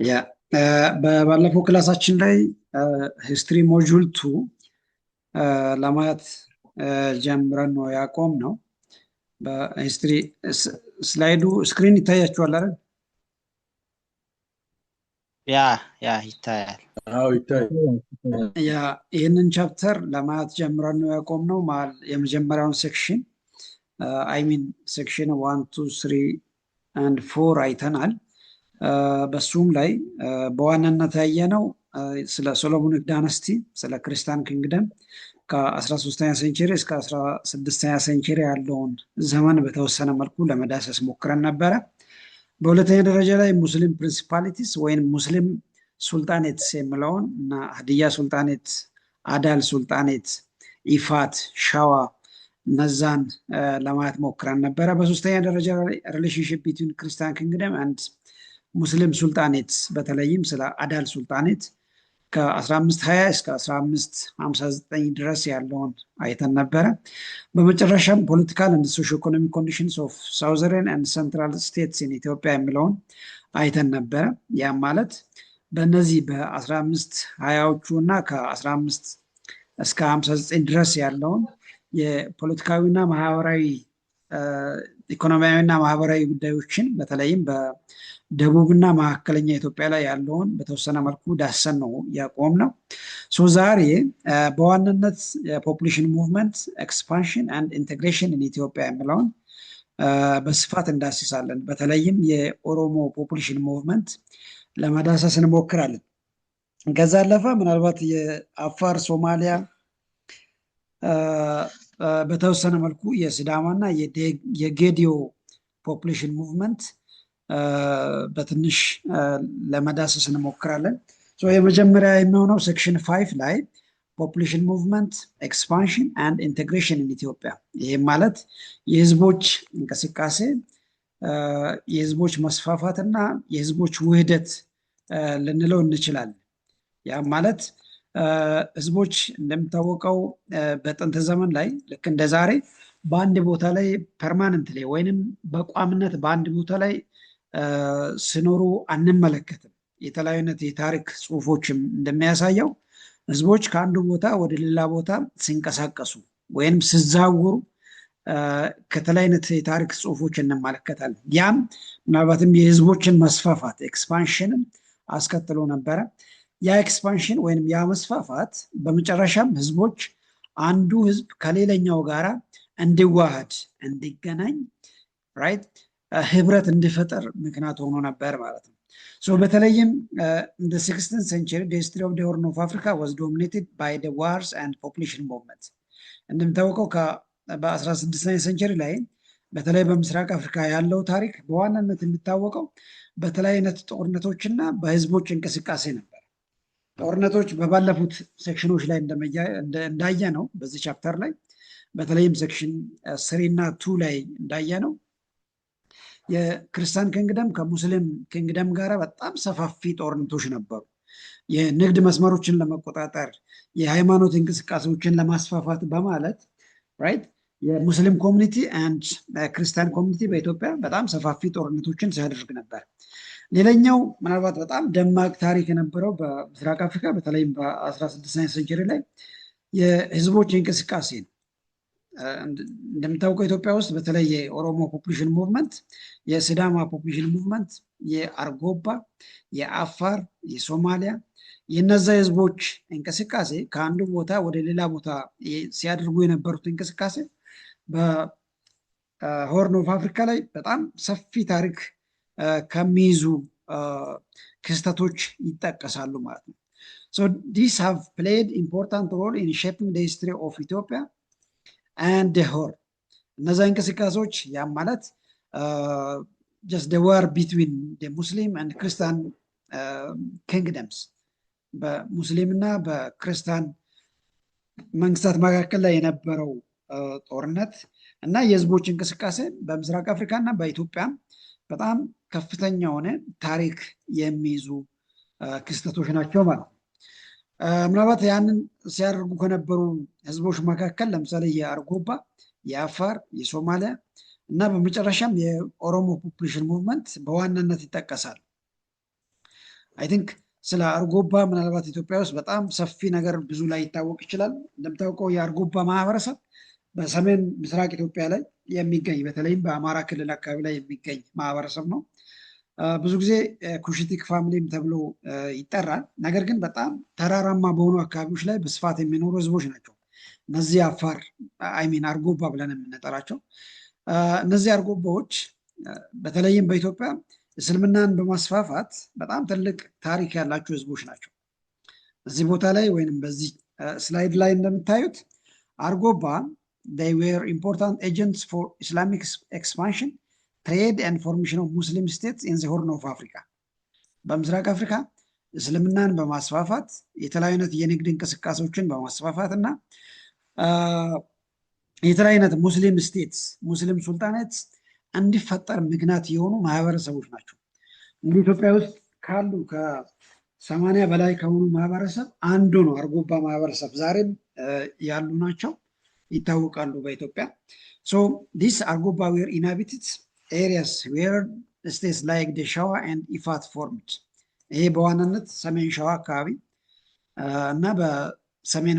ያ ባለፈው ክላሳችን ላይ ሂስትሪ ሞጁል 2 ለማየት ጀምረን ነው ያቆም ነው። በሂስትሪ ስላይዱ ስክሪን ይታያችኋል አይደል? ያ ይታያል። አዎ ይታያል። ያ ይህንን ቻፕተር ለማየት ጀምረን ነው ያቆም ነው። የመጀመሪያውን ሴክሽን ሚን ሴክሽን 1 2 3 and 4 አይተናል። በሱም ላይ በዋናነት ያየነው ስለ ሶሎሞኒክ ዳይናስቲ፣ ስለ ክርስቲያን ኪንግደም ከ13ኛ ሴንቸሪ እስከ 16ኛ ሴንቸሪ ያለውን ዘመን በተወሰነ መልኩ ለመዳሰስ ሞክረን ነበረ። በሁለተኛ ደረጃ ላይ ሙስሊም ፕሪንሲፓሊቲስ ወይም ሙስሊም ሱልጣኔትስ የሚለውን እና ሀዲያ ሱልጣኔት፣ አዳል ሱልጣኔት፣ ኢፋት፣ ሸዋ እነዛን ለማየት ሞክረን ነበረ። በሶስተኛ ደረጃ ሪሌሽንሽፕ ቢትዊን ክርስቲያን ኪንግደም አንድ ሙስሊም ሱልጣኔት በተለይም ስለ አዳል ሱልጣኔት ከ1520 እስከ 1559 ድረስ ያለውን አይተን ነበረ። በመጨረሻም ፖለቲካል and socio-economic conditions of southern and central states in ኢትዮጵያ የሚለውን አይተን ነበረ። ያም ማለት በእነዚህ በ1520ዎቹ እና ከ15 እስከ 59 ድረስ ያለውን የፖለቲካዊና ማህበራዊ ኢኮኖሚያዊና ማህበራዊ ጉዳዮችን በተለይም በደቡብና መካከለኛ ኢትዮጵያ ላይ ያለውን በተወሰነ መልኩ ዳሰን ነው ያቆም ነው። ዛሬ በዋናነት የፖፑሌሽን ሙቭመንት ኤክስፓንሽን አንድ ኢንቴግሬሽን ኢን ኢትዮጵያ የሚለውን በስፋት እንዳስሳለን። በተለይም የኦሮሞ ፖፑሌሽን ሙቭመንት ለመዳሰስ እንሞክራለን። ከዛ አለፈ ምናልባት የአፋር፣ ሶማሊያ፣ በተወሰነ መልኩ የሲዳማና የጌዲዮ ፖፑሌሽን ሙቭመንት በትንሽ ለመዳሰስ እንሞክራለን። የመጀመሪያ የሚሆነው ሴክሽን 5 ላይ ፖፑሌሽን ሙቭመንት ኤክስፓንሽን አንድ ኢንቴግሬሽን ኢን ኢትዮጵያ፣ ይህም ማለት የህዝቦች እንቅስቃሴ፣ የህዝቦች መስፋፋትና የህዝቦች ውህደት ልንለው እንችላለን። ያም ማለት ህዝቦች እንደሚታወቀው በጥንት ዘመን ላይ ልክ እንደ ዛሬ በአንድ ቦታ ላይ ፐርማነንት ላይ ወይንም በቋምነት በአንድ ቦታ ላይ ሲኖሩ አንመለከትም። የተለያዩ አይነት የታሪክ ጽሁፎችም እንደሚያሳየው ህዝቦች ከአንዱ ቦታ ወደ ሌላ ቦታ ሲንቀሳቀሱ ወይንም ሲዛወሩ ከተለያዩ አይነት የታሪክ ጽሁፎች እንመለከታለን። ያም ምናልባትም የህዝቦችን መስፋፋት ኤክስፓንሽንን አስከትሎ ነበረ። ያ ኤክስፓንሽን ወይም ያ መስፋፋት በመጨረሻም ህዝቦች አንዱ ህዝብ ከሌላኛው ጋራ እንዲዋሃድ፣ እንዲገናኝ፣ ራይት ህብረት እንዲፈጠር ምክንያት ሆኖ ነበር ማለት ነው። በተለይም in the 16th century the history of the Horn of Africa was dominated by the wars and population movement። እንደምታወቀው በ16ኛ ሴንቸሪ ላይ በተለይ በምስራቅ አፍሪካ ያለው ታሪክ በዋናነት የሚታወቀው በተለያዩ አይነት ጦርነቶችና በህዝቦች እንቅስቃሴ ነበር። ጦርነቶች በባለፉት ሴክሽኖች ላይ እንዳየ ነው በዚህ ቻፕተር ላይ በተለይም ሴክሽን 3 እና 2 ላይ እንዳየ ነው የክርስቲያን ኪንግደም ከሙስሊም ኪንግደም ጋር በጣም ሰፋፊ ጦርነቶች ነበሩ። የንግድ መስመሮችን ለመቆጣጠር፣ የሃይማኖት እንቅስቃሴዎችን ለማስፋፋት በማለት ራይት የሙስሊም ኮሚኒቲ አንድ ክርስቲያን ኮሚኒቲ በኢትዮጵያ በጣም ሰፋፊ ጦርነቶችን ሲያደርግ ነበር። ሌላኛው ምናልባት በጣም ደማቅ ታሪክ የነበረው በምስራቅ አፍሪካ በተለይም በ16ኛ ሴንቸሪ ላይ የህዝቦች እንቅስቃሴ ነው። እንደምታውቀው ኢትዮጵያ ውስጥ በተለይ የኦሮሞ ፖፑሌሽን ሙቭመንት፣ የሲዳማ ፖፑሌሽን ሙቭመንት፣ የአርጎባ፣ የአፋር፣ የሶማሊያ የነዛ ህዝቦች እንቅስቃሴ ከአንዱ ቦታ ወደ ሌላ ቦታ ሲያደርጉ የነበሩት እንቅስቃሴ በሆርን ኦፍ አፍሪካ ላይ በጣም ሰፊ ታሪክ ከሚይዙ ክስተቶች ይጠቀሳሉ ማለት ነው። these have played important role in shaping the history of Ethiopia and the Horn። እነዛ እንቅስቃሴዎች ያም ማለት just the war between the Muslim and Christian kingdoms በሙስሊም እና በክርስቲያን መንግስታት መካከል ላይ የነበረው ጦርነት እና የህዝቦች እንቅስቃሴ በምስራቅ አፍሪካ እና በኢትዮጵያ በጣም ከፍተኛ የሆነ ታሪክ የሚይዙ ክስተቶች ናቸው ማለት ነው። ምናልባት ያንን ሲያደርጉ ከነበሩ ህዝቦች መካከል ለምሳሌ የአርጎባ፣ የአፋር፣ የሶማሊያ እና በመጨረሻም የኦሮሞ ፖፑሌሽን ሙቭመንት በዋናነት ይጠቀሳል። አይ ቲንክ ስለ አርጎባ ምናልባት ኢትዮጵያ ውስጥ በጣም ሰፊ ነገር ብዙ ላይ ይታወቅ ይችላል። እንደምታውቀው የአርጎባ ማህበረሰብ በሰሜን ምስራቅ ኢትዮጵያ ላይ የሚገኝ በተለይም በአማራ ክልል አካባቢ ላይ የሚገኝ ማህበረሰብ ነው። ብዙ ጊዜ ኩሽቲክ ፋሚሊም ተብሎ ይጠራል። ነገር ግን በጣም ተራራማ በሆኑ አካባቢዎች ላይ በስፋት የሚኖሩ ህዝቦች ናቸው። እነዚህ አፋር አይሚን አርጎባ ብለን የምንጠራቸው እነዚህ አርጎባዎች በተለይም በኢትዮጵያ እስልምናን በማስፋፋት በጣም ትልቅ ታሪክ ያላቸው ህዝቦች ናቸው። እዚህ ቦታ ላይ ወይም በዚህ ስላይድ ላይ እንደምታዩት አርጎባ they were important agents for Islamic expansion, trade and formation of Muslim states in the Horn of Africa. በምስራቅ አፍሪካ እስልምናን በማስፋፋት የተለያዩ አይነት የንግድ እንቅስቃሴዎችን በማስፋፋት እና የተለያዩ አይነት ሙስሊም ስቴትስ ሙስሊም ሱልጣኔት እንዲፈጠር ምክንያት የሆኑ ማህበረሰቦች ናቸው። እንግዲህ ኢትዮጵያ ውስጥ ካሉ ከ80 በላይ ከሆኑ ማህበረሰብ አንዱ ነው አርጎባ ማህበረሰብ። ዛሬም ያሉ ናቸው፣ ይታወቃሉ በኢትዮጵያ። so this Argoba were inhabited areas where states like the Shawa and Ifat formed. ይሄ በዋናነት ሰሜን ሸዋ አካባቢ እና በሰሜን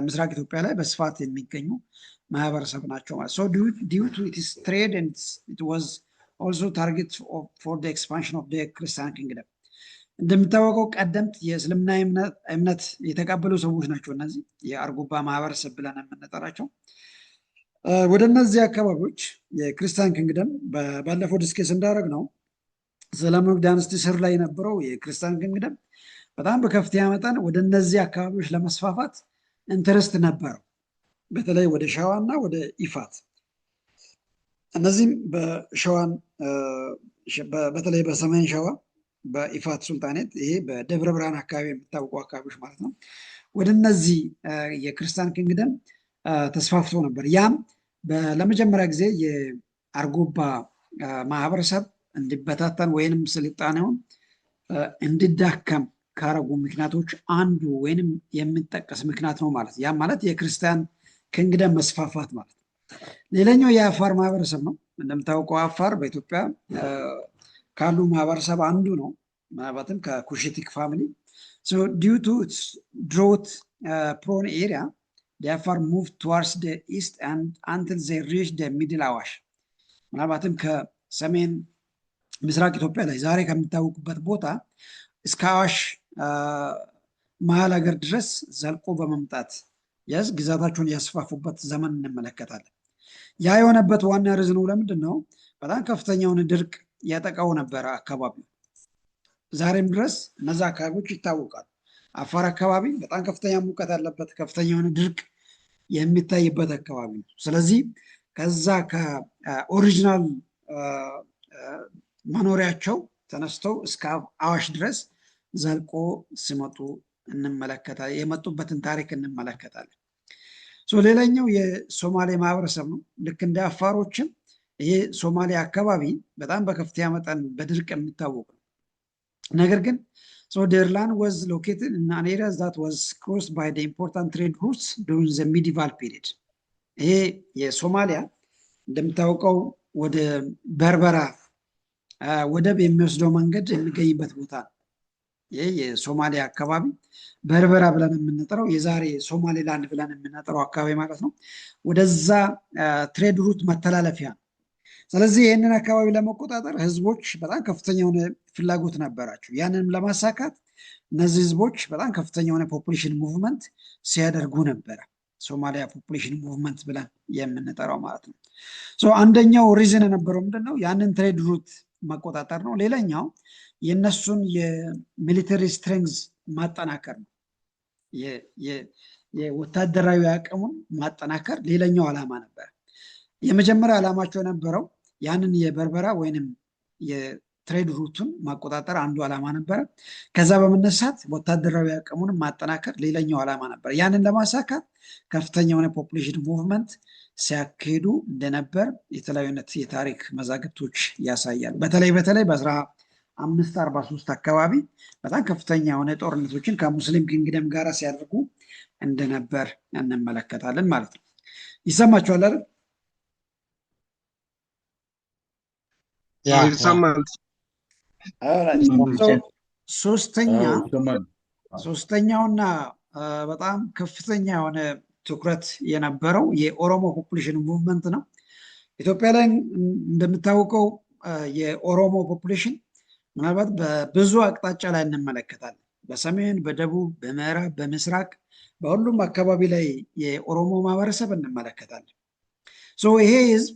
ምስራቅ ኢትዮጵያ ላይ በስፋት የሚገኙ ማህበረሰብ ናቸው ማለት so due to its trade and it was also target for the expansion of the Christian kingdom. እንደምታወቀው ቀደምት የእስልምና እምነት የተቀበሉ ሰዎች ናቸው እነዚህ የአርጎባ ማህበረሰብ ብለን የምንጠራቸው። ወደ እነዚህ አካባቢዎች የክርስቲያን ኪንግደም ባለፈው ዲስከስ እንዳደረግ ነው ሰለሞኒክ ዳይናስቲ ስር ላይ የነበረው የክርስቲያን ኪንግደም በጣም በከፍተኛ መጠን ወደ እነዚህ አካባቢዎች ለመስፋፋት ኢንተረስት ነበረው፣ በተለይ ወደ ሸዋ እና ወደ ኢፋት። እነዚህም በሸዋን በተለይ በሰሜን ሸዋ በኢፋት ሱልጣኔት ይሄ በደብረ ብርሃን አካባቢ የሚታወቁ አካባቢዎች ማለት ነው። ወደ እነዚህ የክርስቲያን ኪንግደም ተስፋፍቶ ነበር። ያም ለመጀመሪያ ጊዜ የአርጎባ ማህበረሰብ እንዲበታተን ወይንም ስልጣኔውን እንዲዳከም ካረጉ ምክንያቶች አንዱ ወይንም የሚጠቀስ ምክንያት ነው ማለት። ያም ማለት የክርስቲያን ኪንግደም መስፋፋት ማለት ነው። ሌላኛው የአፋር ማህበረሰብ ነው። እንደምታውቀው አፋር በኢትዮጵያ ካሉ ማህበረሰብ አንዱ ነው፣ ምናልባትም ከኩሽቲክ ፋሚሊ። so due to its drought prone area the Afar moved towards the east and until they reached the middle አዋሽ። ምናልባትም ከሰሜን ምስራቅ ኢትዮጵያ ላይ ዛሬ ከሚታወቁበት ቦታ እስከ አዋሽ መሀል ሀገር ድረስ ዘልቆ በመምጣት ግዛታቸውን ያስፋፉበት ዘመን እንመለከታለን። ያ የሆነበት ዋና ሪዝኑ ለምንድን ነው? በጣም ከፍተኛውን ድርቅ ያጠቃው ነበረ አካባቢው። ዛሬም ድረስ እነዛ አካባቢዎች ይታወቃሉ። አፋር አካባቢ በጣም ከፍተኛ ሙቀት ያለበት ከፍተኛውን ድርቅ የሚታይበት አካባቢ ነው። ስለዚህ ከዛ ከኦሪጂናል መኖሪያቸው ተነስተው እስከ አዋሽ ድረስ ዘልቆ ሲመጡ እንመለከታለን። የመጡበትን ታሪክ እንመለከታለን። ሌላኛው የሶማሌ ማህበረሰብ ነው። ልክ እንደ አፋሮችም ይሄ ሶማሊያ አካባቢ በጣም በከፍተኛ መጠን በድርቅ የሚታወቅ ነው። ነገር ግን their land was located in an area that was crossed by the important trade routes during the medieval period. ይሄ የሶማሊያ እንደምታውቀው ወደ በርበራ ወደብ የሚወስደው መንገድ የሚገኝበት ቦታ ነው። ይሄ የሶማሊያ አካባቢ በርበራ ብለን የምንጠራው የዛሬ ሶማሌላንድ ብለን የምንጠራው አካባቢ ማለት ነው። ወደዛ ትሬድ ሩት መተላለፊያ ነው። ስለዚህ ይህንን አካባቢ ለመቆጣጠር ህዝቦች በጣም ከፍተኛ የሆነ ፍላጎት ነበራቸው። ያንንም ለማሳካት እነዚህ ህዝቦች በጣም ከፍተኛ የሆነ ፖፑሌሽን ሙቭመንት ሲያደርጉ ነበረ። ሶማሊያ ፖፑሌሽን ሙቭመንት ብለን የምንጠራው ማለት ነው። አንደኛው ሪዝን የነበረው ምንድነው? ያንን ትሬድ ሩት መቆጣጠር ነው። ሌላኛው የነሱን የሚሊተሪ ስትሬንግዝ ማጠናከር ነው። የወታደራዊ አቅሙን ማጠናከር ሌላኛው ዓላማ ነበር። የመጀመሪያ ዓላማቸው የነበረው ያንን የበርበራ ወይንም የትሬድ ሩቱን ማቆጣጠር አንዱ ዓላማ ነበረ። ከዛ በመነሳት ወታደራዊ አቅሙን ማጠናከር ሌላኛው ዓላማ ነበር። ያንን ለማሳካት ከፍተኛ የሆነ ፖፑሌሽን ሙቭመንት ሲያካሂዱ እንደነበር የተለያዩ የታሪክ መዛግብቶች ያሳያሉ። በተለይ በ1543 አካባቢ በጣም ከፍተኛ የሆነ ጦርነቶችን ከሙስሊም ኪንግደም ጋር ሲያደርጉ እንደነበር እንመለከታለን ማለት ነው። ይሰማችኋል አይደል? ይሰማል። All right. So ሶስተኛ ይሰማል። ሶስተኛውና በጣም ከፍተኛ የሆነ ትኩረት የነበረው የኦሮሞ ፖፑሌሽን ሙቭመንት ነው። ኢትዮጵያ ላይ እንደምታውቀው የኦሮሞ ፖፑሌሽን ምናልባት በብዙ አቅጣጫ ላይ እንመለከታለን። በሰሜን፣ በደቡብ፣ በምዕራብ፣ በምስራቅ በሁሉም አካባቢ ላይ የኦሮሞ ማህበረሰብ እንመለከታለን። ይሄ ህዝብ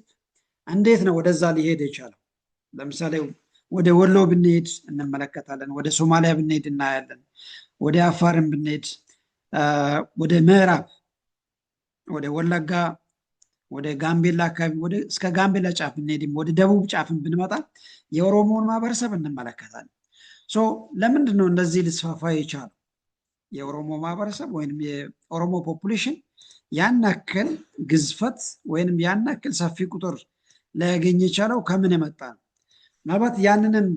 እንዴት ነው ወደዛ ሊሄድ የቻለው? ለምሳሌ ወደ ወሎ ብንሄድ እንመለከታለን። ወደ ሶማሊያ ብንሄድ እናያለን። ወደ አፋርን ብንሄድ፣ ወደ ምዕራብ፣ ወደ ወለጋ፣ ወደ ጋምቤላ አካባቢ እስከ ጋምቤላ ጫፍ ብንሄድም ወደ ደቡብ ጫፍን ብንመጣ የኦሮሞውን ማህበረሰብ እንመለከታለን። ለምንድን ነው እንደዚህ ሊስፋፋ የቻለው? የኦሮሞ ማህበረሰብ ወይም የኦሮሞ ፖፑሌሽን ያን ያክል ግዝፈት ወይም ያን ያክል ሰፊ ቁጥር ሊያገኝ የቻለው ከምን የመጣ ነው? ምናልባት ያንንም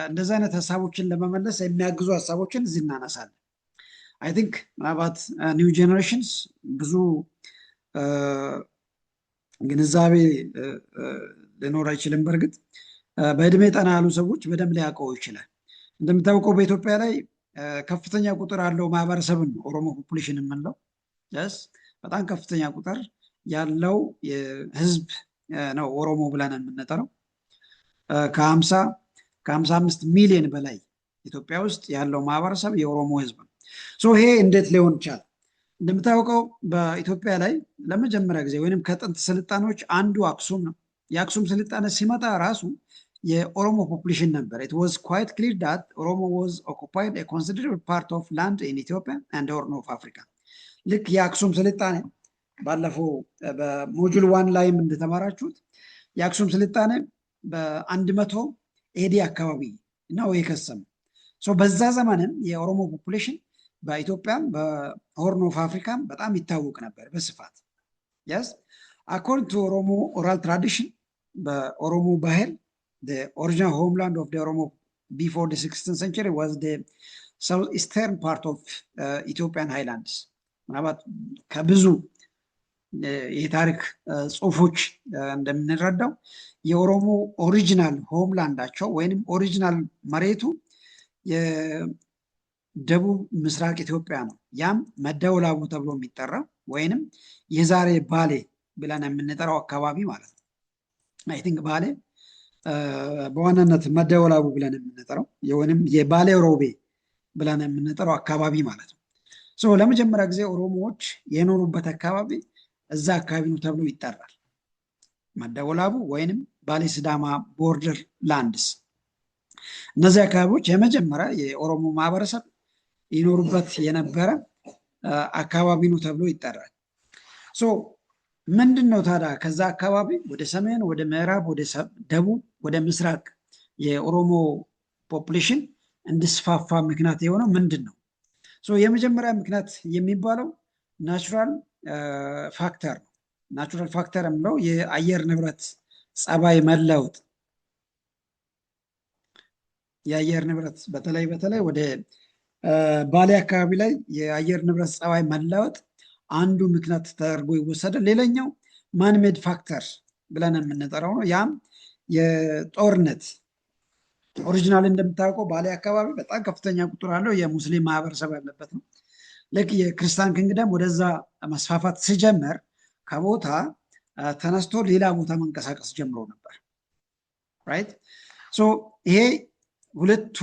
እንደዚህ አይነት ሀሳቦችን ለመመለስ የሚያግዙ ሀሳቦችን እዚህ እናነሳለን። አይ ቲንክ ምናልባት ኒው ጄኔሬሽንስ ብዙ ግንዛቤ ሊኖር አይችልም። በእርግጥ በእድሜ ጠና ያሉ ሰዎች በደንብ ሊያውቀው ይችላል። እንደምታውቀው በኢትዮጵያ ላይ ከፍተኛ ቁጥር ያለው ማህበረሰብን ኦሮሞ ፖፑሌሽን የምንለው በጣም ከፍተኛ ቁጥር ያለው ህዝብ ነው ኦሮሞ ብለን የምንጠራው። ከ55 ሚሊዮን በላይ ኢትዮጵያ ውስጥ ያለው ማህበረሰብ የኦሮሞ ህዝብ ነው። ይሄ እንዴት ሊሆን ይቻላል? እንደምታውቀው በኢትዮጵያ ላይ ለመጀመሪያ ጊዜ ወይም ከጥንት ስልጣኔዎች አንዱ አክሱም ነው። የአክሱም ስልጣኔ ሲመጣ ራሱ የኦሮሞ ፖፑሌሽን ነበር። it was quite clear that Oromo was occupied a considerable part of land in Ethiopia and Horn of Africa. ልክ የአክሱም ስልጣኔ ባለፈው በሞጁል 1 ላይም እንደተማራችሁት የአክሱም ስልጣኔ በ100 ኤዲ አካባቢ ነው የከሰመው። በዛ ዘመንም የኦሮሞ ፖፑሌሽን በኢትዮጵያም በሆርን ኦፍ አፍሪካም በጣም ይታወቅ ነበር በስፋት። according to Oromo oral tradition, በኦሮሞ ባህል the original homeland of the Oromo before the 16th century was the southeastern part of Ethiopian highlands. ምናልባት ከብዙ የታሪክ ጽሁፎች እንደምንረዳው የኦሮሞ ኦሪጂናል ሆምላንዳቸው ወይንም ኦሪጂናል መሬቱ የደቡብ ምስራቅ ኢትዮጵያ ነው። ያም መደወላቡ ተብሎ የሚጠራው ወይንም የዛሬ ባሌ ብለን የምንጠራው አካባቢ ማለት ነው። አይ ቲንክ ባሌ በዋናነት መደወላቡ ብለን የምንጠራው ወይንም የባሌ ሮቤ ብለን የምንጠራው አካባቢ ማለት ነው። ለመጀመሪያ ጊዜ ኦሮሞዎች የኖሩበት አካባቢ እዛ አካባቢ ነው ተብሎ ይጠራል። መደወላቡ ወይንም ባሌ ሲዳማ ቦርደር ላንድስ። እነዚህ አካባቢዎች የመጀመሪያ የኦሮሞ ማህበረሰብ ይኖሩበት የነበረ አካባቢ ነው ተብሎ ይጠራል። ምንድን ነው ታዲያ ከዛ አካባቢ ወደ ሰሜን፣ ወደ ምዕራብ፣ ወደ ደቡብ፣ ወደ ምስራቅ የኦሮሞ ፖፑሌሽን እንዲስፋፋ ምክንያት የሆነው ምንድን ነው? የመጀመሪያ ምክንያት የሚባለው ናቹራል ፋክተር ነው። ናቹራል ፋክተር የምለው የአየር ንብረት ጸባይ መለወጥ። የአየር ንብረት በተለይ ወደ ባሌ አካባቢ ላይ የአየር ንብረት ጸባይ መለወጥ አንዱ ምክንያት ተደርጎ ይወሰዳል። ሌላኛው ማንሜድ ፋክተር ብለን የምንጠራው ነው። ያም የጦርነት ኦሪጂናል እንደምታውቀው ባሌ አካባቢ በጣም ከፍተኛ ቁጥር ያለው የሙስሊም ማህበረሰብ ያለበት ነው። ልክ የክርስቲያን ኪንግደም ወደዛ መስፋፋት ሲጀመር ከቦታ ተነስቶ ሌላ ቦታ መንቀሳቀስ ጀምሮ ነበር። ራይት ይሄ ሁለቱ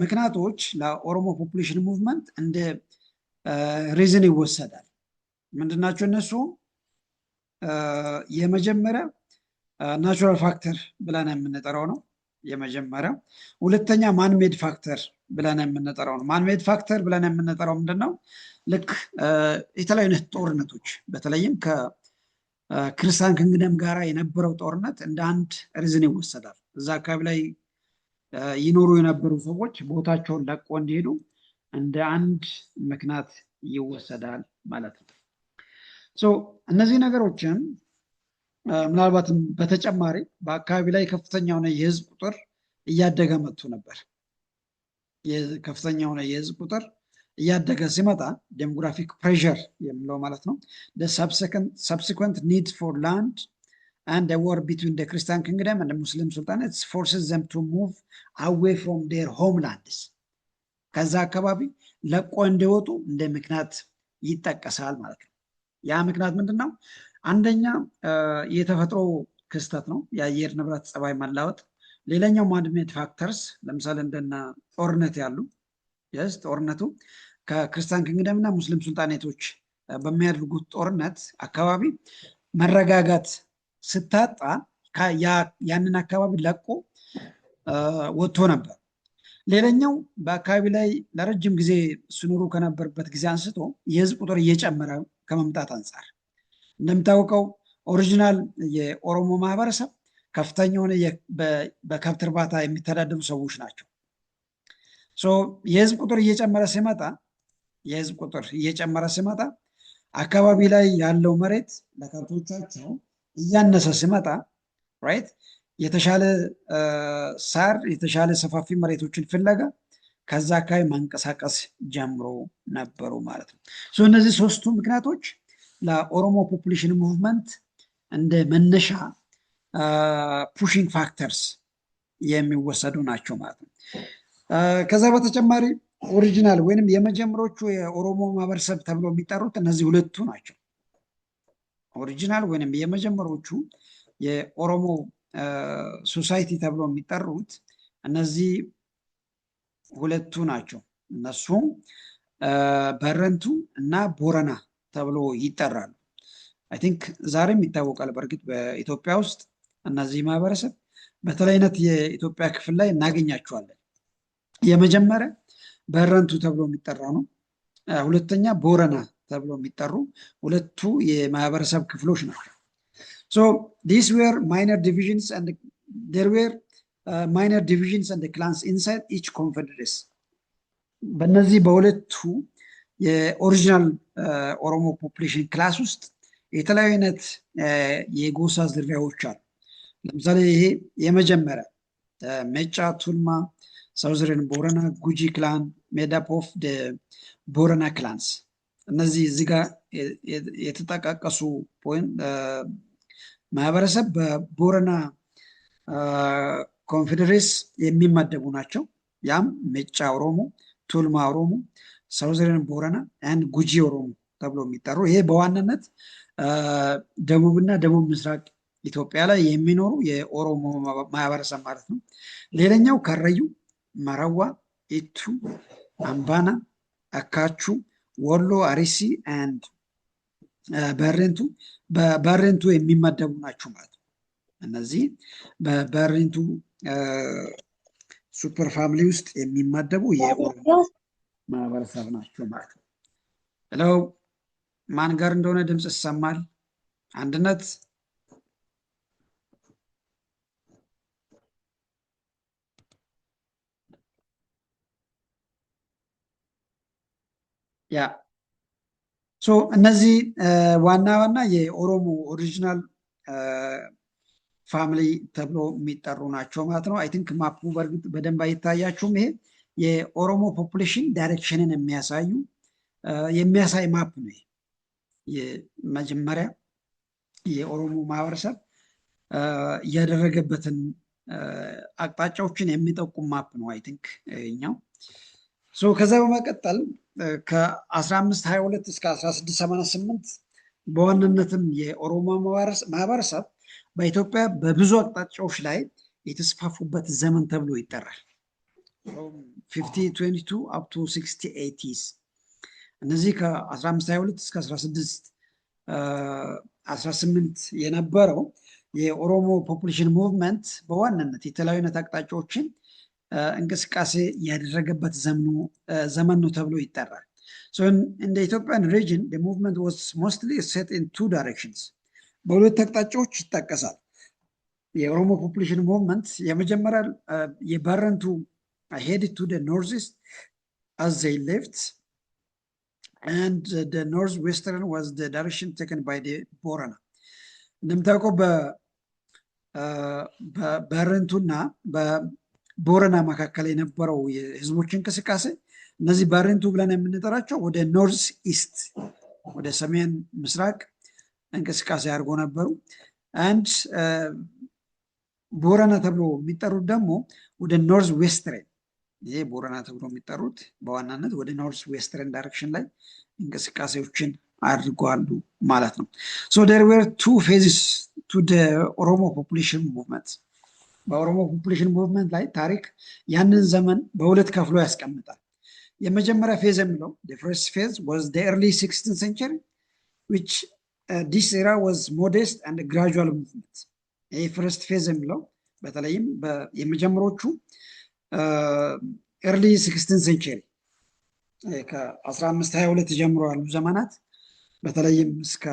ምክንያቶች ለኦሮሞ ፖፑሌሽን ሙቭመንት እንደ ሪዝን ይወሰዳል። ምንድናቸው እነሱ? የመጀመሪያ ናቹራል ፋክተር ብለን የምንጠራው ነው የመጀመሪያው። ሁለተኛ ማንሜድ ፋክተር ብለን የምንጠራው ነው። ማንሜድ ፋክተር ብለን የምንጠራው ምንድነው? ልክ የተለያዩ አይነት ጦርነቶች በተለይም ከክርስቲያን ኪንግደም ጋር የነበረው ጦርነት እንደ አንድ ሪዝን ይወሰዳል። እዛ አካባቢ ላይ ይኖሩ የነበሩ ሰዎች ቦታቸውን ለቆ እንዲሄዱ እንደ አንድ ምክንያት ይወሰዳል ማለት ነው። እነዚህ ነገሮችን ምናልባትም በተጨማሪ በአካባቢ ላይ ከፍተኛ የሆነ የህዝብ ቁጥር እያደገ መጥቶ ነበር። ከፍተኛ የሆነ የህዝብ ቁጥር እያደገ ሲመጣ ዴሞግራፊክ ፕሬሸር የምለው ማለት ነው the subsequent need for land and the war between the Christian kingdom and the Muslim sultanates forces them to move away from their homelands. ከዛ አካባቢ ለቆ እንዲወጡ እንደ ምክንያት ይጠቀሳል ማለት ነው። ያ ምክንያት ምንድን ነው? አንደኛ የተፈጥሮ ክስተት ነው፣ የአየር ንብረት ጸባይ መላወጥ። ሌላኛው ማንሜድ ፋክተርስ ለምሳሌ እንደነ ጦርነት ያሉ ጦርነቱ ከክርስቲያን ኪንግደም እና ሙስሊም ሱልጣኔቶች በሚያደርጉት ጦርነት አካባቢ መረጋጋት ስታጣ ያንን አካባቢ ለቆ ወጥቶ ነበር። ሌላኛው በአካባቢ ላይ ለረጅም ጊዜ ሲኖሩ ከነበርበት ጊዜ አንስቶ የህዝብ ቁጥር እየጨመረ ከመምጣት አንጻር እንደሚታወቀው ኦሪጂናል የኦሮሞ ማህበረሰብ ከፍተኛ የሆነ በከብት እርባታ የሚተዳደሩ ሰዎች ናቸው። የህዝብ ቁጥር እየጨመረ ሲመጣ አካባቢ ላይ ያለው መሬት ለከብቶቻቸው እያነሰ ሲመጣ ራይት የተሻለ ሳር የተሻለ ሰፋፊ መሬቶችን ፍለጋ ከዛ አካባቢ መንቀሳቀስ ጀምሮ ነበሩ ማለት ነው። እነዚህ ሶስቱ ምክንያቶች ለኦሮሞ ፖፑሌሽን ሙቭመንት እንደ መነሻ ፑሽንግ ፋክተርስ የሚወሰዱ ናቸው ማለት ነው። ከዛ በተጨማሪ ኦሪጂናል ወይንም የመጀመሪያዎቹ የኦሮሞ ማህበረሰብ ተብሎ የሚጠሩት እነዚህ ሁለቱ ናቸው። ኦሪጂናል ወይንም የመጀመሪያዎቹ የኦሮሞ ሶሳይቲ ተብሎ የሚጠሩት እነዚህ ሁለቱ ናቸው። እነሱም በረንቱ እና ቦረና ተብሎ ይጠራሉ። አይ ቲንክ ዛሬም ይታወቃል። በእርግጥ በኢትዮጵያ ውስጥ እነዚህ ማህበረሰብ በተለይ አይነት የኢትዮጵያ ክፍል ላይ እናገኛቸዋለን። የመጀመሪያ በረንቱ ተብሎ የሚጠራ ነው። ሁለተኛ ቦረና ተብሎ የሚጠሩ ሁለቱ የማህበረሰብ ክፍሎች ናቸው። these were minor divisions and there were minor divisions and the clans inside each confederacy። በእነዚህ በሁለቱ የኦሪጂናል ኦሮሞ ፖፑሌሽን ክላስ ውስጥ የተለያዩ አይነት የጎሳ ዝርያዎች አሉ። ለምሳሌ ይሄ የመጀመሪያ ሜጫ፣ ቱልማ፣ ሳውዘርን ቦረና፣ ጉጂ ክላን ሜድ አፕ ኦፍ ቦረና ክላንስ። እነዚህ እዚህ ጋር የተጠቃቀሱ ማህበረሰብ በቦረና ኮንፌዴሬስ የሚመደቡ ናቸው። ያም ሜጫ ኦሮሞ፣ ቱልማ ኦሮሞ፣ ሳውዘርን ቦረና አንድ ጉጂ ኦሮሞ ተብሎ የሚጠሩ ይሄ በዋናነት ደቡብና ደቡብ ምስራቅ ኢትዮጵያ ላይ የሚኖሩ የኦሮሞ ማህበረሰብ ማለት ነው። ሌላኛው ከረዩ፣ መረዋ፣ ኢቱ፣ አምባና፣ አካቹ፣ ወሎ፣ አሪሲ አንድ በበሬንቱ የሚመደቡ ናቸው ማለት ነው። እነዚህ በበሬንቱ ሱፐር ፋሚሊ ውስጥ የሚመደቡ የኦሮሞ ማህበረሰብ ናቸው ማለት ነው። ሄሎ፣ ማን ጋር እንደሆነ ድምፅ ይሰማል? አንድነት ያ እነዚህ ዋና ዋና የኦሮሞ ኦሪጂናል ፋሚሊ ተብሎ የሚጠሩ ናቸው ማለት ነው። አይ ቲንክ ማፑ በእርግጥ በደንብ አይታያችሁም። ይሄ የኦሮሞ ፖፑሌሽን ዳይሬክሽንን የሚያሳይ ማፕ ነው። የመጀመሪያ የኦሮሞ ማህበረሰብ እያደረገበትን አቅጣጫዎችን የሚጠቁም ማፕ ነው አይ ቲንክ እኛው። ከዛ በመቀጠል ከ1522 እስከ 1688 በዋናነትም የኦሮሞ ማህበረሰብ በኢትዮጵያ በብዙ አቅጣጫዎች ላይ የተስፋፉበት ዘመን ተብሎ ይጠራል። 1522 up to 1680s። እነዚህ ከ1522 እስከ 1618 የነበረው የኦሮሞ ፖፑሌሽን ሙቭመንት በዋናነት የተለያዩ አይነት አቅጣጫዎችን እንቅስቃሴ ያደረገበት ዘመን ነው ተብሎ ይጠራል። in the Ethiopian region the movement was mostly set in two directions። በሁለት አቅጣጫዎች ይጠቀሳል። የኦሮሞ ፖፑሌሽን ሙቭመንት የመጀመሪያ የበረንቱ headed to the northeast as they left and the northwestern was the direction taken by the Borana። እንደምታውቀው በበረንቱና ቦረና መካከል የነበረው የህዝቦች እንቅስቃሴ እነዚህ ባሬንቱ ብለን የምንጠራቸው ወደ ኖርዝ ኢስት ወደ ሰሜን ምስራቅ እንቅስቃሴ አድርጎ ነበሩ። አንድ ቦረና ተብሎ የሚጠሩት ደግሞ ወደ ኖርዝ ዌስተርን ይሄ ቦረና ተብሎ የሚጠሩት በዋናነት ወደ ኖርዝ ዌስተርን ዳይሬክሽን ላይ እንቅስቃሴዎችን አድርገዋሉ ማለት ነው። ሶ there were two phases to the ኦሮሞ ፖፑሌሽን ሙቭመንት። በኦሮሞ ፖፑሌሽን ሙቭመንት ላይ ታሪክ ያንን ዘመን በሁለት ከፍሎ ያስቀምጣል። የመጀመሪያ ፌዝ የሚለው the first phase was the early 16th century which this era was modest and gradual movement። ይሄ ፈርስት ፌዝ የሚለው በተለይም የመጀመሪያዎቹ ኤርሊ 16 ሴንቸሪ ከ1522 ጀምሮ ያሉ ዘመናት በተለይም እስከ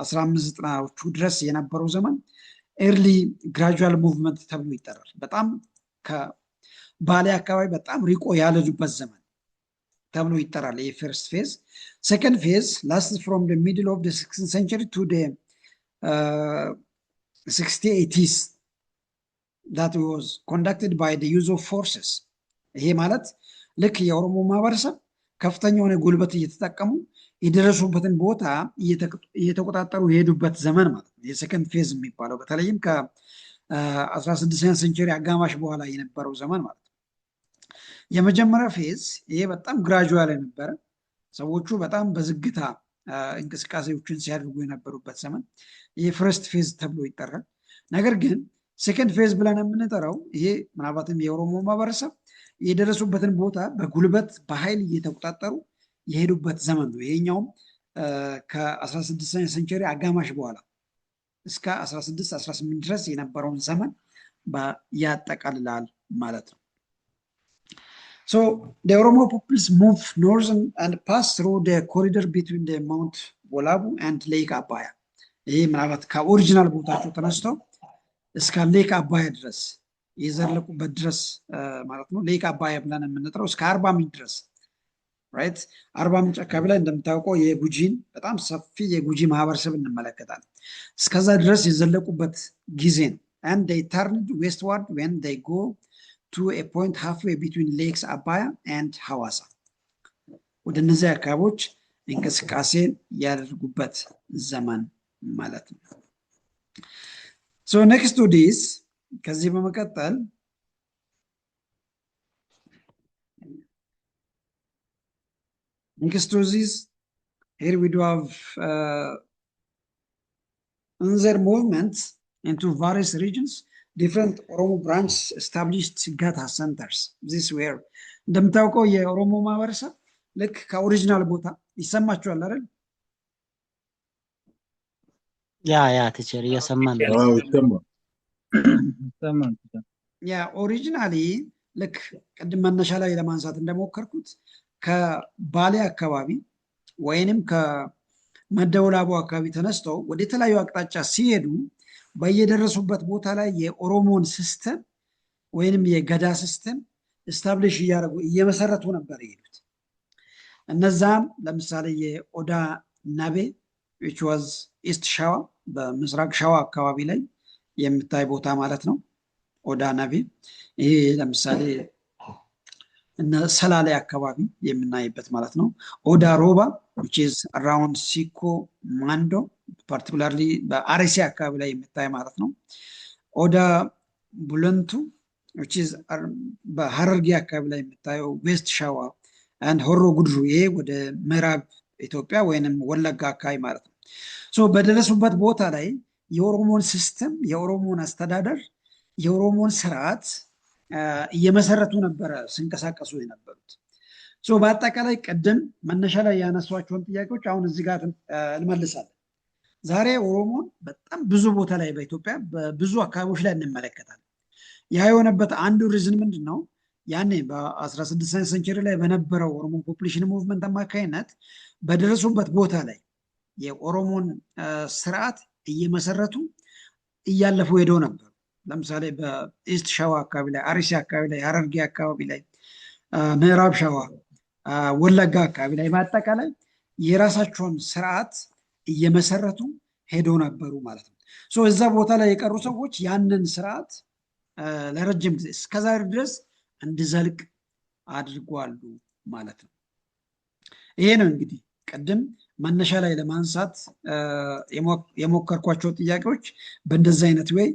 1590ዎቹ ድረስ የነበረው ዘመን ኤርሊ ግራጁዋል ሙቭመንት ተብሎ ይጠራል። በጣም ከባሌ አካባቢ በጣም ሪቆ ያለዱበት ዘመን ተብሎ ይጠራል። ይሄ ፈርስት ፌዝ። ሰከንድ ፌዝ ላስትድ ፍሮም the middle of the 16th century to the 6080s that was conducted by the use of forces። ይሄ ማለት ልክ የኦሮሞ ማህበረሰብ ከፍተኛ የሆነ ጉልበት እየተጠቀሙ የደረሱበትን ቦታ እየተቆጣጠሩ የሄዱበት ዘመን ማለት ነው የሰከንድ ፌዝ የሚባለው። በተለይም ከ16ኛ ሴንቸሪ አጋማሽ በኋላ የነበረው ዘመን ማለት ነው። የመጀመሪያ ፌዝ ይሄ በጣም ግራጁዋል የነበረ ሰዎቹ በጣም በዝግታ እንቅስቃሴዎችን ሲያደርጉ የነበሩበት ዘመን ይሄ ፈርስት ፌዝ ተብሎ ይጠራል። ነገር ግን ሴከንድ ፌዝ ብለን የምንጠራው ይሄ ምናልባትም የኦሮሞ ማህበረሰብ የደረሱበትን ቦታ በጉልበት በኃይል እየተቆጣጠሩ የሄዱበት ዘመን ነው። ይሄኛውም ከ16ኛ ሴንቸሪ አጋማሽ በኋላ እስከ 1618 ድረስ የነበረውን ዘመን ያጠቃልላል ማለት ነው። So the Oromo peoples moved northern and passed through the corridor between the Mount Wolabu and Lake Abaya። ይሄ ምናልባት ከኦሪጂናል ቦታቸው ተነስተው እስከ ሌክ አባያ ድረስ የዘለቁበት ድረስ ማለት ነው። ሌክ አባያ ብለን የምንጠራው እስከ አርባ ምንጭ ድረስ ራይት። አርባ ምንጭ አካባቢ ላይ እንደምታውቀው የጉጂን በጣም ሰፊ የጉጂ ማህበረሰብ እንመለከታለን። እስከዛ ድረስ የዘለቁበት ጊዜ ነው። and they turned westward when they go to a point halfway between lakes Abaya and Hawassa። ወደ እነዚህ አካባቢዎች እንቅስቃሴን ያደርጉበት ዘመን ማለት ነው። So next to this ከዚህ በመቀጠል next to this here we do have another movements into various regions. Different Oromo branches established Gata centers. This were እንደምታውቀው የኦሮሞ ማህበረሰብ ልክ ከኦሪጂናል ቦታ ይሰማቸዋል አይደል? ያ ቲቸር እየሰማን ያ ኦሪጂናሊ ልክ ቅድም መነሻ ላይ ለማንሳት እንደሞከርኩት ከባሌ አካባቢ ወይንም ከመደወላቡ አካባቢ ተነስተው ወደ ተለያዩ አቅጣጫ ሲሄዱ በየደረሱበት ቦታ ላይ የኦሮሞን ሲስተም ወይንም የገዳ ሲስተም ስታብሊሽ እያደረጉ እየመሰረቱ ነበር የሄዱት። እነዛም ለምሳሌ የኦዳ ናቤ which was ኢስት ሸዋ በምስራቅ ሸዋ አካባቢ ላይ የምታይ ቦታ ማለት ነው። ኦዳ ናቤ ይሄ ለምሳሌ እነ ሰላሌ አካባቢ የምናይበት ማለት ነው። ኦዳ ሮባ which is around ሲኮ ማንዶ particularly በአርሲ አካባቢ ላይ የምታይ ማለት ነው። ኦዳ ቡለንቱ which is በሐረርጌ አካባቢ ላይ የምታየው ዌስት ሸዋ and ሆሮ ጉድሩ ይሄ ወደ ምዕራብ ኢትዮጵያ ወይንም ወለጋ አካባቢ ማለት ነው። ሶ በደረሱበት ቦታ ላይ የኦሮሞን ሲስተም የኦሮሞን አስተዳደር የኦሮሞን ስርዓት እየመሰረቱ ነበረ ሲንቀሳቀሱ የነበሩት። ሶ በአጠቃላይ ቀደም መነሻ ላይ ያነሷቸውን ጥያቄዎች አሁን እዚህ ጋር እንመልሳለን። ዛሬ ኦሮሞን በጣም ብዙ ቦታ ላይ በኢትዮጵያ በብዙ አካባቢዎች ላይ እንመለከታለን። ያ የሆነበት አንዱ ሪዝን ምንድን ነው? ያኔ በ16ኛ ሴንቸሪ ላይ በነበረው ኦሮሞ ፖፑሌሽን ሙቭመንት አማካኝነት በደረሱበት ቦታ ላይ የኦሮሞን ስርዓት እየመሰረቱ እያለፉ ሄደው ነበር። ለምሳሌ በኢስት ሸዋ አካባቢ ላይ፣ አርሲ አካባቢ ላይ፣ ሐረርጌ አካባቢ ላይ፣ ምዕራብ ሸዋ፣ ወለጋ አካባቢ ላይ በአጠቃላይ የራሳቸውን ስርዓት እየመሰረቱ ሄደው ነበሩ ማለት ነው። ሶ እዛ ቦታ ላይ የቀሩ ሰዎች ያንን ስርዓት ለረጅም ጊዜ እስከዛሬ ድረስ እንዲዘልቅ አድርጓሉ ማለት ነው። ይሄ ነው እንግዲህ ቅድም መነሻ ላይ ለማንሳት የሞከርኳቸው ጥያቄዎች በእንደዚህ አይነት ወይ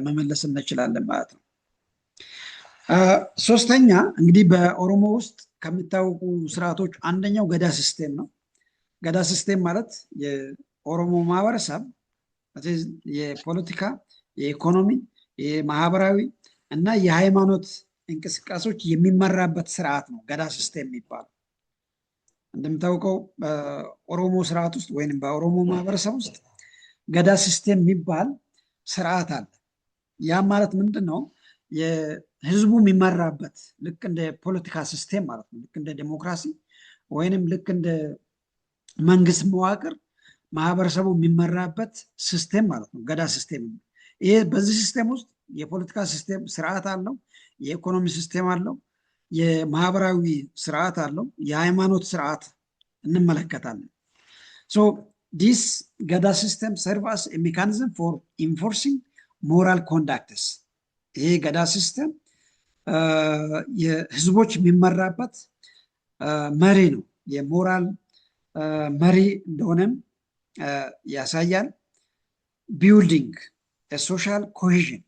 መመለስ እንችላለን ማለት ነው። ሶስተኛ እንግዲህ በኦሮሞ ውስጥ ከሚታወቁ ስርዓቶች አንደኛው ገዳ ሲስቴም ነው። ገዳ ሲስቴም ማለት የኦሮሞ ማህበረሰብ የፖለቲካ፣ የኢኮኖሚ፣ የማህበራዊ እና የሃይማኖት እንቅስቃሴዎች የሚመራበት ስርዓት ነው ገዳ ሲስቴም የሚባለው። እንደምታውቀው በኦሮሞ ስርዓት ውስጥ ወይም በኦሮሞ ማህበረሰብ ውስጥ ገዳ ሲስቴም የሚባል ስርዓት አለ። ያ ማለት ምንድን ነው? የህዝቡ የሚመራበት ልክ እንደ ፖለቲካ ሲስቴም ማለት ነው። ልክ እንደ ዴሞክራሲ ወይንም ልክ እንደ መንግስት መዋቅር ማህበረሰቡ የሚመራበት ሲስቴም ማለት ነው ገዳ ሲስቴም። ይሄ በዚህ ሲስቴም ውስጥ የፖለቲካ ሲስቴም ስርዓት አለው፣ የኢኮኖሚ ሲስቴም አለው፣ የማህበራዊ ስርዓት አለው፣ የሃይማኖት ስርዓት እንመለከታለን። ሶ ዲስ ገዳ ሲስተም ሰርቭ አስ ኤ ሜካኒዝም ፎር ኢንፎርሲንግ ሞራል ኮንዳክትስ። ይሄ ገዳ ሲስተም የህዝቦች የሚመራበት መሪ ነው፣ የሞራል መሪ እንደሆነም ያሳያል። ቢልዲንግ ሶሻል ኮሄዥን፣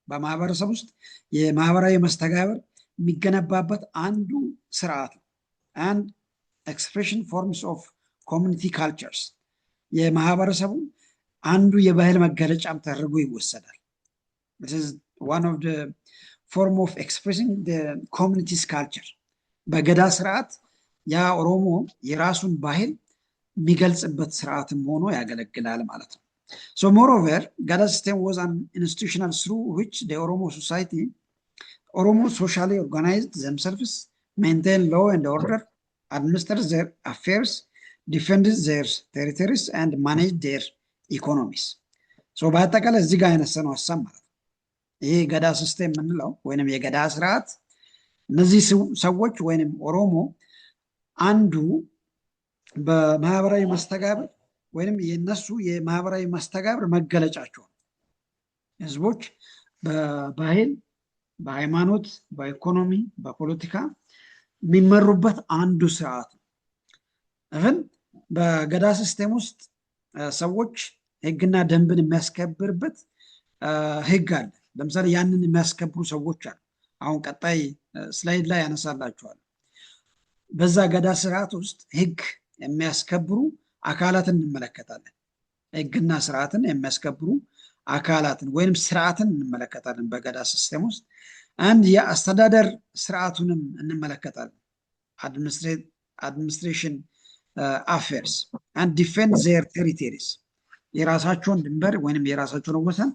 በማህበረሰብ ውስጥ የማህበራዊ መስተጋብር የሚገነባበት አንዱ ስርዓት ነው። አንድ ኤክስፕሬሽን ፎርምስ ኦፍ ኮሚኒቲ ካልቸርስ፣ የማህበረሰቡ አንዱ የባህል መገለጫም ተደርጎ ይወሰዳል። ዋን ኦፍ ፎርም ኦፍ ኤክስፕሬሲንግ ኮሚኒቲስ ካልቸር። በገዳ ስርዓት ያ ኦሮሞ የራሱን ባህል የሚገልጽበት ስርዓትም ሆኖ ያገለግላል ማለት ነው። So moreover, Gada system was an institutional through which the Oromo society, Oromo socially organized themselves, maintained law and order, administered their affairs, defended their territories, and managed their economies. So በአጠቃላይ እዚህ ጋር ያነሳነው ሀሳብ ማለት ነው። ይሄ ገዳ ሲስቴም የምንለው ወይንም የገዳ ስርዓት እነዚህ ሰዎች ወይንም ኦሮሞ አንዱ በማህበራዊ መስተጋብር ወይንም የነሱ የማህበራዊ መስተጋብር መገለጫቸው ህዝቦች በባህል፣ በሃይማኖት፣ በኢኮኖሚ፣ በፖለቲካ የሚመሩበት አንዱ ስርዓት ነው። እህን በገዳ ሲስቴም ውስጥ ሰዎች ህግና ደንብን የሚያስከብርበት ህግ አለ። ለምሳሌ ያንን የሚያስከብሩ ሰዎች አሉ። አሁን ቀጣይ ስላይድ ላይ ያነሳላችኋል። በዛ ገዳ ስርዓት ውስጥ ህግ የሚያስከብሩ አካላትን እንመለከታለን። ህግና ስርዓትን የሚያስከብሩ አካላትን ወይም ስርዓትን እንመለከታለን በገዳ ሲስቴም ውስጥ። አንድ የአስተዳደር ስርዓቱንም እንመለከታለን። አድሚኒስትሬሽን አፌርስ አንድ ዲፌንድ ዜር ቴሪቶሪስ፣ የራሳቸውን ድንበር ወይም የራሳቸውን ወሰን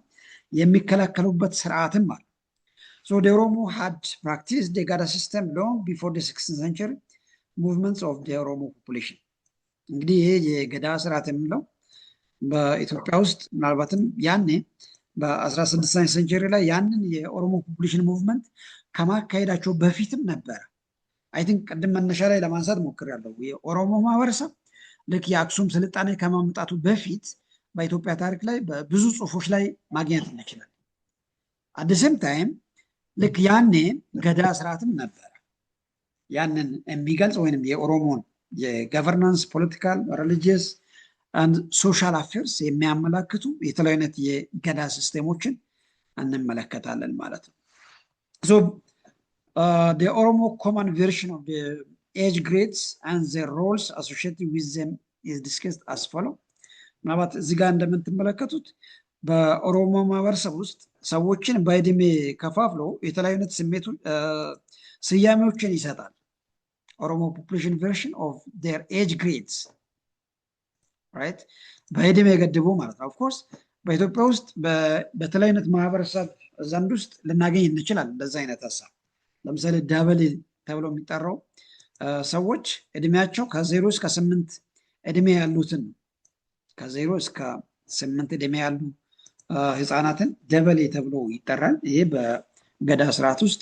የሚከላከሉበት ስርዓትም አለ። So the Oromo had practiced the Gada system long before the 16th century movements of the Oromo population. እንግዲህ ይሄ የገዳ ስርዓት የምንለው በኢትዮጵያ ውስጥ ምናልባትም ያኔ በ16ኛ ሴንቸሪ ላይ ያንን የኦሮሞ ፖፑሌሽን ሙቭመንት ከማካሄዳቸው በፊትም ነበረ። አይ ቲንክ ቅድም መነሻ ላይ ለማንሳት ሞክሬያለሁ። የኦሮሞ ማህበረሰብ ልክ የአክሱም ስልጣኔ ከማምጣቱ በፊት በኢትዮጵያ ታሪክ ላይ በብዙ ጽሁፎች ላይ ማግኘት እንችላለን። አደሴም ታይም ልክ ያኔ ገዳ ስርዓትም ነበረ። ያንን የሚገልጽ ወይንም የኦሮሞን የገቨርናንስ ፖለቲካል፣ ሪሊጂየስ አንድ ሶሻል አፌርስ የሚያመላክቱ የተለያዩ አይነት የገዳ ሲስቴሞችን እንመለከታለን ማለት ነው። So the Oromo common version of the age grades and their roles associated with them is discussed as follow. ምናልባት እዚህ ጋር እንደምትመለከቱት በኦሮሞ ማህበረሰብ ውስጥ ሰዎችን በእድሜ ከፋፍሎ የተለያዩ አይነት ስያሜዎችን ይሰጣል። ኦሮሞ ፖፑሌሽን ቨርሽን ኦፍ ዴር ኤጅ ግሬድስ ራይት፣ በእድሜ የገድቡ ማለት ነው። ኦፍኮርስ በኢትዮጵያ ውስጥ በተለያዩ አይነት ማህበረሰብ ዘንድ ውስጥ ልናገኝ እንችላለን እንደዛ አይነት ሀሳብ። ለምሳሌ ዳበሌ ተብሎ የሚጠራው ሰዎች እድሜያቸው ከ0 እስከ 8 እድሜ ያሉትን ከ0 እስከ 8 እድሜ ያሉ ህፃናትን ደበሌ ተብሎ ይጠራል። ይሄ በገዳ ስርዓት ውስጥ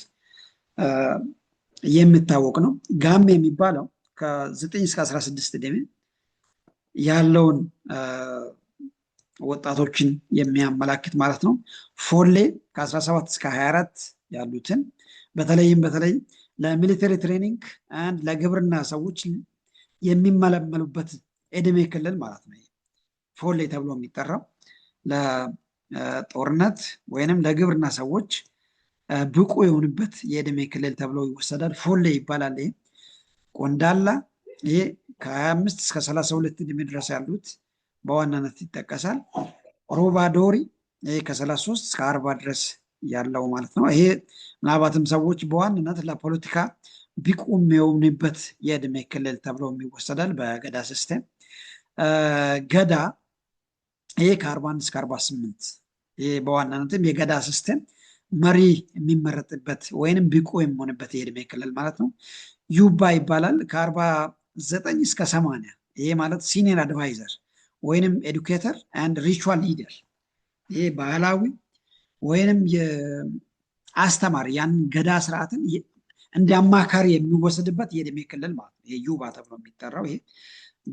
የሚታወቅ ነው። ጋሜ የሚባለው ከ9 እስከ 16 እድሜ ያለውን ወጣቶችን የሚያመላክት ማለት ነው። ፎሌ ከ17 እስከ 24 ያሉትን በተለይ ለሚሊተሪ ትሬኒንግ አንድ ለግብርና ሰዎች የሚመለመሉበት እድሜ ክልል ማለት ነው። ፎሌ ተብሎ የሚጠራው ለጦርነት ወይንም ለግብርና ሰዎች ብቁ የሆኑበት የእድሜ ክልል ተብሎ ይወሰዳል። ፎሌ ይባላል። ይሄ ቆንዳላ ይሄ ከ25 እስከ 32 እድሜ ድረስ ያሉት በዋናነት ይጠቀሳል። ሮባዶሪ ይሄ ከ33 እስከ 40 ድረስ ያለው ማለት ነው። ይሄ ምናልባትም ሰዎች በዋናነት ለፖለቲካ ብቁ የሚሆኑበት የእድሜ ክልል ተብሎ ይወሰዳል በገዳ ሲስተም። ገዳ ይሄ ከ41 እስከ 48 ይሄ በዋናነትም የገዳ ሲስተም መሪ የሚመረጥበት ወይንም ብቁ የሚሆንበት የእድሜ ክልል ማለት ነው። ዩባ ይባላል ከ49 እስከ 80 ይሄ ማለት ሲኒየር አድቫይዘር ወይንም ኤዱኬተር አንድ ሪቹዋል ሊደር ይሄ ባህላዊ ወይንም የአስተማሪ ያን ገዳ ስርዓትን እንደ አማካሪ የሚወሰድበት የእድሜ ክልል ማለት ነው። ዩባ ተብሎ የሚጠራው ይሄ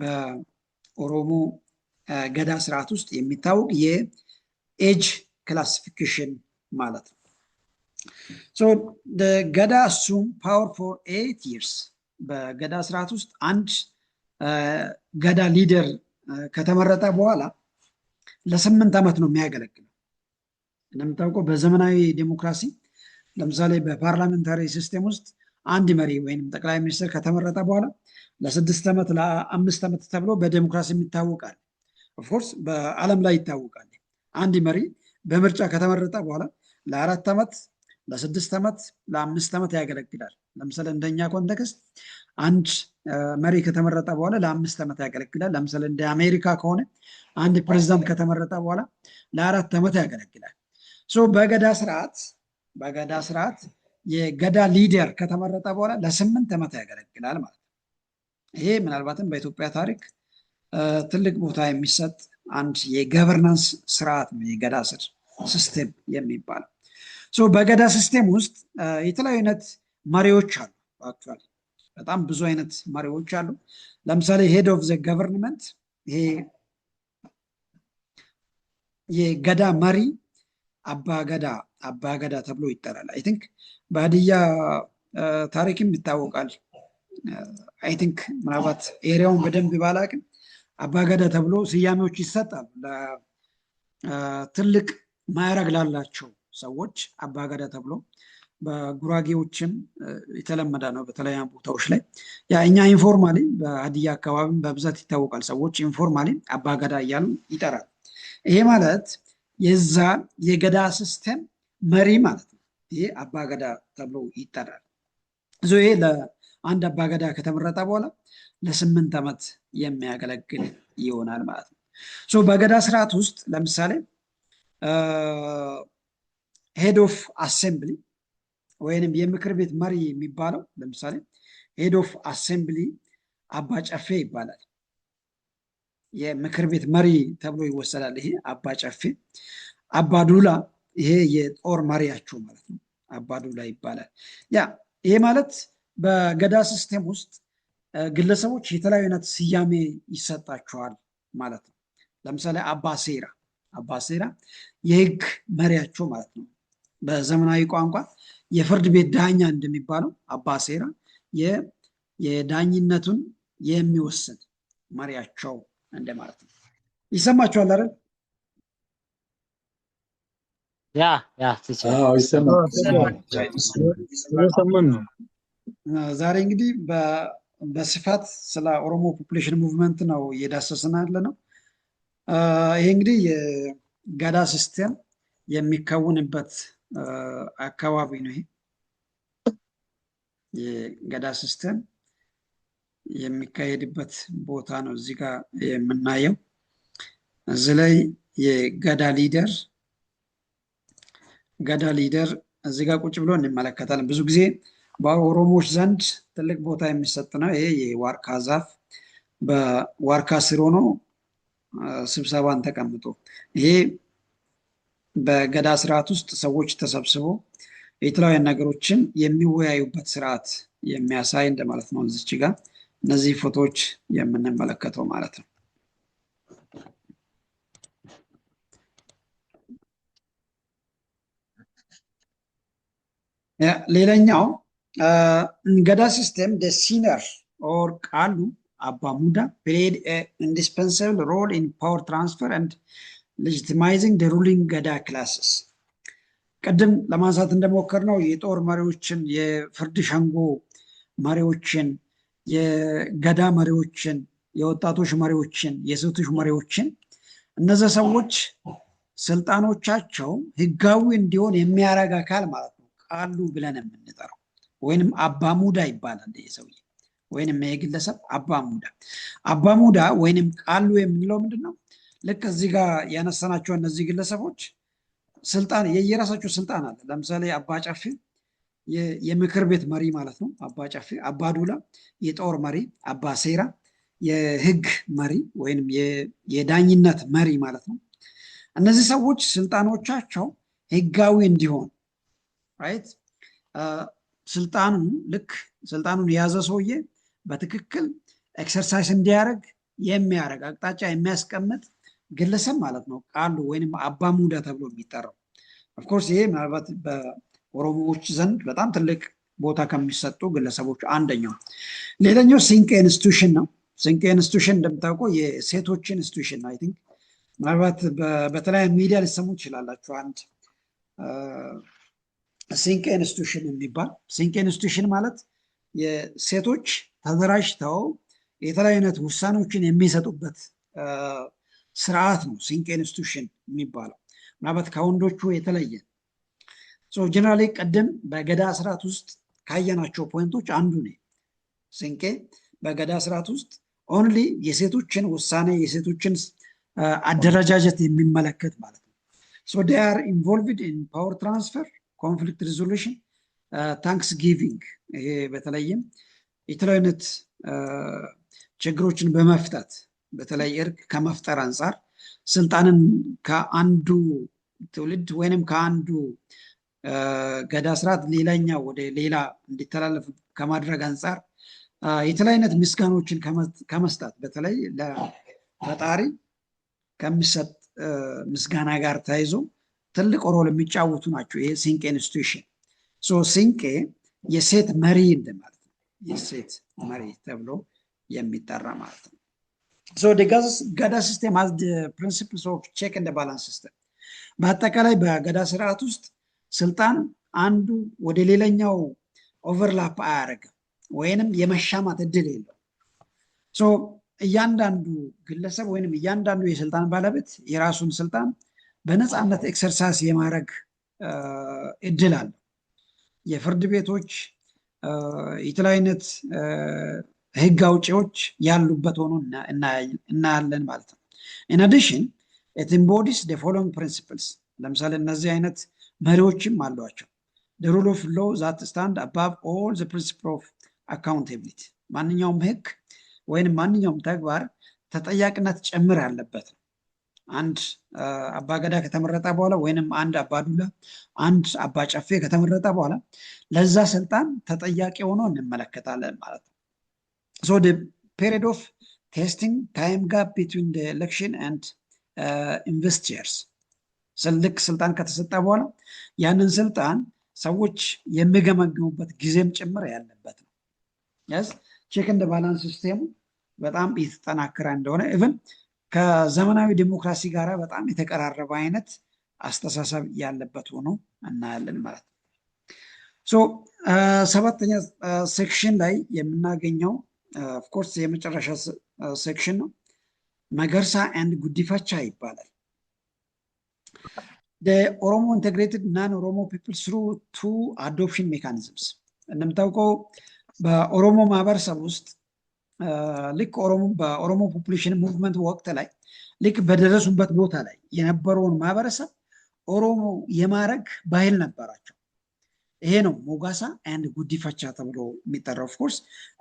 በኦሮሞ ገዳ ስርዓት ውስጥ የሚታወቅ የኤጅ ክላሲፊኬሽን ማለት ነው። So the ገዳ assume power for 8 years በገዳ ስርዓት ውስጥ አንድ ገዳ ሊደር ከተመረጠ በኋላ ለ8 ዓመት ነው የሚያገለግለው። እንደምታውቀው በዘመናዊ ዲሞክራሲ ለምሳሌ በፓርላሜንታሪ ሲስተም ውስጥ አንድ መሪ ወይም ጠቅላይ ሚኒስትር ከተመረጠ በኋላ ለ6 ዓመት ለ5 ዓመት ተብሎ በዲሞክራሲ ይታወቃል። ኦፍኮርስ በዓለም ላይ ይታወቃል። አንድ መሪ በምርጫ ከተመረጠ በኋላ ለ4 ዓመት ለ6 ዓመት ለ5 ዓመት ያገለግላል። ለምሳሌ እንደኛ ኮንቴክስት አንድ መሪ ከተመረጠ በኋላ ለ5 ዓመት ያገለግላል። ለምሳሌ እንደ አሜሪካ ከሆነ አንድ ፕሬዝዳንት ከተመረጠ በኋላ ለ4 ዓመት ያገለግላል። ሶ በገዳ ስርዓት የገዳ ሊደር ከተመረጠ በኋላ ለ8 ዓመት ያገለግላል ማለት ነው። ይሄ ምናልባትም በኢትዮጵያ ታሪክ ትልቅ ቦታ የሚሰጥ አንድ የገቨርናንስ ስርዓት ነው የገዳ ሲስተም የሚባለው። በገዳ ሲስተም ውስጥ የተለያዩ አይነት መሪዎች አሉ። አክቹዋሊ በጣም ብዙ አይነት መሪዎች አሉ። ለምሳሌ ሄድ ኦፍ ዘ ገቨርንመንት ይሄ የገዳ መሪ አባገዳ ተብሎ ይጠራል። አይ ቲንክ በሀዲያ ታሪክም ይታወቃል። አይ ቲንክ ምናልባት ኤሪያውን በደንብ ባላቅም አባገዳ ተብሎ ስያሜዎች ይሰጣሉ ለትልቅ ማዕረግ ላላቸው ሰዎች አባገዳ ተብሎ። በጉራጌዎችም የተለመደ ነው በተለያዩ ቦታዎች ላይ። ያ እኛ ኢንፎርማሊ በሀዲያ አካባቢ በብዛት ይታወቃል። ሰዎች ኢንፎርማሊ አባገዳ እያሉ ይጠራል። ይሄ ማለት የዛ የገዳ ሲስተም መሪ ማለት ነው። ይሄ አባገዳ ተብሎ ይጠራል። ይሄ ለአንድ አባገዳ ከተመረጠ በኋላ ለ8 ዓመት የሚያገለግል ይሆናል ማለት ነው። በገዳ ስርዓት ውስጥ ለምሳሌ ሄድ ኦፍ አሴምብሊ ወይንም የምክር ቤት መሪ የሚባለው ለምሳሌ ሄድ ኦፍ አሴምብሊ አባ ጨፌ ይባላል። የምክር ቤት መሪ ተብሎ ይወሰዳል። ይሄ አባ ጨፌ። አባዱላ ይሄ የጦር መሪያቸው ማለት ነው። አባዱላ ይባላል። ይሄ ማለት በገዳ ሲስተም ውስጥ ግለሰቦች የተለያዩ አይነት ስያሜ ይሰጣቸዋል ማለት ነው። ለምሳሌ አባሴራ የህግ መሪያቸው ማለት ነው። በዘመናዊ ቋንቋ የፍርድ ቤት ዳኛ እንደሚባለው አባሴራ የዳኝነቱን የሚወስን መሪያቸው እንደማለት ነው። ይሰማችኋል አይደል? ዛሬ እንግዲህ በስፋት ስለ ኦሮሞ ፖፑሌሽን ሙቭመንት ነው እየዳሰስን ያለ ነው። ይሄ እንግዲህ የገዳ ሲስተም የሚከውንበት አካባቢ ነው። ይሄ የገዳ ሲስተም የሚካሄድበት ቦታ ነው። እዚህ ጋር የምናየው እዚህ ላይ የገዳ ሊደር እዚህ ጋር ቁጭ ብሎ እንመለከታለን። ብዙ ጊዜ በኦሮሞዎች ዘንድ ትልቅ ቦታ የሚሰጥ ነው። ይሄ የዋርካ ዛፍ በዋርካ ስር ሆኖ ስብሰባን ተቀምጦ ይሄ በገዳ ስርዓት ውስጥ ሰዎች ተሰብስበው የተለያዩ ነገሮችን የሚወያዩበት ስርዓት የሚያሳይ እንደማለት ነው። እዚች ጋር እነዚህ ፎቶዎች የምንመለከተው ማለት ነው። ሌላኛው ገዳ ሲስተም the senior or ቃሉ አባ ሙዳ played an indispensable role in power transfer and legitimizing the ruling ገዳ classes ቅድም ለማንሳት እንደሞከርነው የጦር መሪዎችን፣ የፍርድ ሸንጎ መሪዎችን፣ የገዳ መሪዎችን፣ የወጣቶች መሪዎችን፣ የሴቶች መሪዎችን እነዚህ ሰዎች ስልጣኖቻቸው ህጋዊ እንዲሆን የሚያረግ አካል ማለት ነው ቃሉ ብለን የምንጠራው ወይንም አባሙዳ ይባላል። ይሄ ሰውዬ ወይንም ይሄ ግለሰብ አባሙዳ ወይንም ቃሉ የምንለው ምንድነው? ልክ እዚህ ጋር ያነሳናቸው እነዚህ ግለሰቦች ስልጣን የየራሳቸው ስልጣን አለ። ለምሳሌ አባ ጨፌ የምክር ቤት መሪ ማለት ነው። አባ ጨፌ፣ አባ ዱላ የጦር መሪ፣ አባ ሴራ የህግ መሪ ወይንም የዳኝነት መሪ ማለት ነው። እነዚህ ሰዎች ስልጣኖቻቸው ህጋዊ እንዲሆን ራይት ስልጣኑ ልክ ስልጣኑን የያዘ ሰውዬ በትክክል ኤክሰርሳይዝ እንዲያደርግ የሚያደርግ አቅጣጫ የሚያስቀምጥ ግለሰብ ማለት ነው ቃሉ ወይንም አባሙዳ ተብሎ የሚጠራው። ኦፍኮርስ ይሄ ምናልባት በኦሮሞዎች ዘንድ በጣም ትልቅ ቦታ ከሚሰጡ ግለሰቦች አንደኛው። ሌላኛው ሲንቄ ኢንስቲትዩሽን ነው። ሲንቄ ኢንስቲትዩሽን እንደምታውቀው የሴቶች ኢንስቲትዩሽን ነው። አይ ቲንክ ምናልባት በተለያዩ ሚዲያ ሊሰሙ ትችላላችሁ። አንድ ሲንቄ ኢንስቲትዩሽን የሚባል ሲንቄ ኢንስቲትዩሽን ማለት የሴቶች ተደራጅተው የተለያዩ አይነት ውሳኔዎችን የሚሰጡበት ስርዓት ነው ሲንቄ ኢንስቲትዩሽን የሚባለው። ምናልባት ከወንዶቹ የተለየ ጀነራሊ ቀደም በገዳ ስርዓት ውስጥ ካየናቸው ፖይንቶች አንዱ ነው። ሲንቄ በገዳ ስርዓት ውስጥ ኦንሊ የሴቶችን ውሳኔ የሴቶችን አደረጃጀት የሚመለከት ማለት ነው። ሶ they are involved in power transfer, conflict resolution, ታንክስ ጊቪንግ ይሄ በተለይም የተለያዩ አይነት ችግሮችን በመፍታት በተለይ እርቅ ከመፍጠር አንጻር ስልጣንን ከአንዱ ትውልድ ወይንም ከአንዱ ገዳ ስርዓት ሌላኛው ወደ ሌላ እንዲተላለፍ ከማድረግ አንጻር የተለያዩ አይነት ምስጋናዎችን ከመስጠት በተለይ ለፈጣሪ ከሚሰጥ ምስጋና ጋር ተያይዞ ትልቅ ሮል የሚጫወቱ ናቸው። ይሄ ሲንቄ ኢንስቲትዩሽን ሲንቄ የሴት መሪ እንደማለት ነው። የሴት መሪ ተብሎ የሚጠራ ማለት ነው። ገዳ ሲስተም has the principles of check and balance system። በአጠቃላይ በገዳ ስርዓት ውስጥ ስልጣን አንዱ ወደ ሌላኛው ኦቨርላፕ አያደርግም ወይንም የመሻማት እድል የለው። እያንዳንዱ ግለሰብ ወይንም እያንዳንዱ የስልጣን ባለቤት የራሱን ስልጣን በነፃነት ኤክሰርሳይዝ የማድረግ እድል አለው። የፍርድ ቤቶች የተለያዩ አይነት ህግ አውጪዎች ያሉበት ሆኖ እናያለን ማለት ነው። in addition it embodies the following principles። ለምሳሌ እነዚህ አይነት መሪዎችም አሏቸው። the rule of law that stand above all the principle of accountability። ማንኛውም ህግ ወይንም ማንኛውም ተግባር ተጠያቂነት ጭምር ያለበት ነው። አንድ አባገዳ ከተመረጠ በኋላ ወይንም አንድ አባዱላ አንድ አባጨፌ ከተመረጠ በኋላ ለዛ ስልጣን ተጠያቂ ሆኖ እንመለከታለን ማለት ነው። the period of testing time gap between the election and investitures ልክ ስልጣን ከተሰጠ በኋላ ያንን ስልጣን ሰዎች የሚገመግሙበት ጊዜም ጭምር ያለበት ነው። ቼክ እንደ ባላንስ ሲስተሙ በጣም የተጠናከረ እንደሆነ ኢቭን ከዘመናዊ ዲሞክራሲ ጋር በጣም የተቀራረበ አይነት አስተሳሰብ ያለበት ሆኖ እናያለን ማለት ነው። ሰባተኛ ሴክሽን ላይ የምናገኘው ኦፍኮርስ የመጨረሻ ሴክሽን ነው። መገርሳ ኤንድ ጉዲፈቻ ይባላል። ኦሮሞ ኢንቴግሬትድ ናን ኦሮሞ ፒፕል ስሩ ቱ አዶፕሽን ሜካኒዝምስ። እንደምታውቀው በኦሮሞ ማህበረሰብ ውስጥ ልክ በኦሮሞ ፖፑሌሽን ሙቭመንት ወቅት ላይ ልክ በደረሱበት ቦታ ላይ የነበረውን ማህበረሰብ ኦሮሞ የማድረግ ባህል ነበራቸው። ይሄ ነው ሞጋሳ ኤንድ ጉዲፈቻ ተብሎ የሚጠራው። ኦፍኮርስ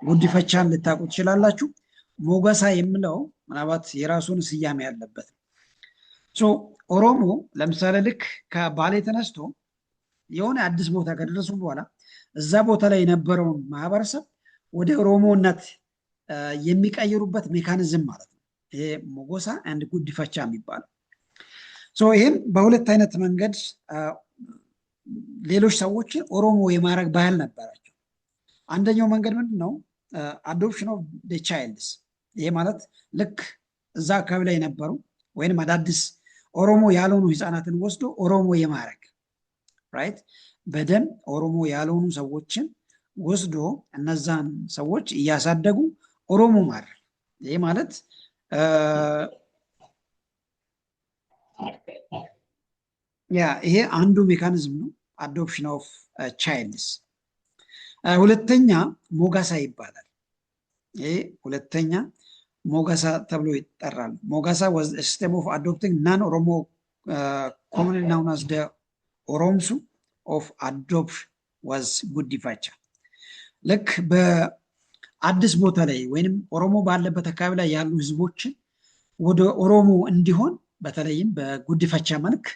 ጉዲፈቻን ልታውቁ ትችላላችሁ። ሞጋሳ የሚለው ምናልባት የራሱን ስያሜ ያለበት ነው። ኦሮሞ ለምሳሌ ልክ ከባሌ ተነስቶ የሆነ አዲስ ቦታ ከደረሱ በኋላ እዛ ቦታ ላይ የነበረውን ማህበረሰብ ወደ ኦሮሞነት የሚቀይሩበት ሜካኒዝም ማለት ነው። ይሄ ሞጎሳ ኤንድ ጉዲፈቻ የሚባለው። ይህም በሁለት አይነት መንገድ ሌሎች ሰዎችን ኦሮሞ የማድረግ ባህል ነበራቸው። አንደኛው መንገድ ምንድን ነው? አዶፕሽን ኦፍ ቻይልድስ። ይሄ ማለት ልክ እዛ አካባቢ ላይ የነበሩ ወይም አዳዲስ ኦሮሞ ያልሆኑ ህፃናትን ወስዶ ኦሮሞ የማድረግ ራይት በደም ኦሮሞ ያልሆኑ ሰዎችን ወስዶ እነዛን ሰዎች እያሳደጉ ኦሮሞ ማድረግ ይሄ ማለት ይሄ አንዱ ሜካኒዝም ነው አዶፕሽን ኦፍ ቻይልድስ ሁለተኛ ሞጋሳ ይባላል ይሄ ሁለተኛ ሞጋሳ ተብሎ ይጠራል ሞጋሳ was a system of adopting non-Oromo commonly known as the Oromsu of adoption was ጉዲፈቻ ልክ በአዲስ ቦታ ላይ ወይንም ኦሮሞ ባለበት አካባቢ ላይ ያሉ ህዝቦችን ወደ ኦሮሞ እንዲሆን በተለይም በጉዲፈቻ መልክ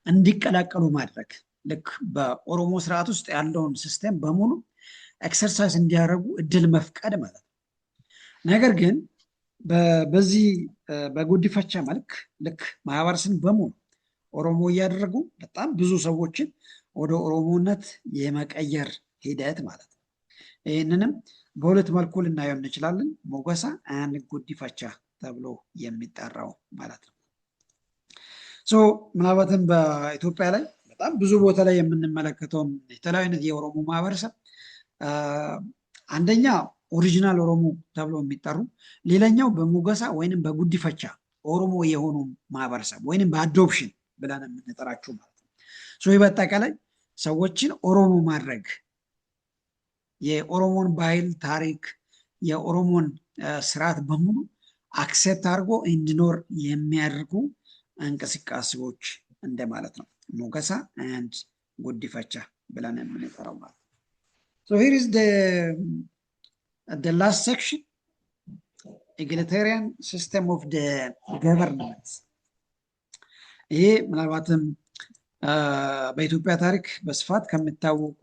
እንዲቀላቀሉ ማድረግ ልክ በኦሮሞ ስርዓት ውስጥ ያለውን ሲስተም በሙሉ ኤክሰርሳይዝ እንዲያደርጉ እድል መፍቀድ ማለት ነው ነገር ግን በዚህ በጉዲፈቻ መልክ ልክ ማህበረሰብን በሙሉ ኦሮሞ እያደረጉ በጣም ብዙ ሰዎችን ወደ ኦሮሞነት የመቀየር ሂደት ማለት ነው ይህንንም በሁለት መልኩ ልናየው እንችላለን ሞገሳ and ጉዲፈቻ ተብሎ የሚጠራው ማለት ነው ሶ ምናልባትም በኢትዮጵያ ላይ በጣም ብዙ ቦታ ላይ የምንመለከተው የተለያዩ አይነት የኦሮሞ ማህበረሰብ አንደኛ ኦሪጂናል ኦሮሞ ተብሎ የሚጠሩ ሌላኛው በሞገሳ ወይንም በጉዲፈቻ ኦሮሞ የሆኑ ማህበረሰብ ወይንም በአዶፕሽን ብለን የምንጠራቸው ማለት ነው ሶ በአጠቃላይ ሰዎችን ኦሮሞ ማድረግ የኦሮሞን ባህል ታሪክ የኦሮሞን ስርዓት በሙሉ አክሴፕት አድርጎ እንዲኖር የሚያደርጉ እንቅስቃሴዎች እንደማለት ነው ሞገሳ and ጉዲፈቻ ብለን የምንጠራው ማለት ነው so here is the last section egalitarian system of the government ይሄ ምናልባትም በኢትዮጵያ ታሪክ በስፋት ከሚታወቁ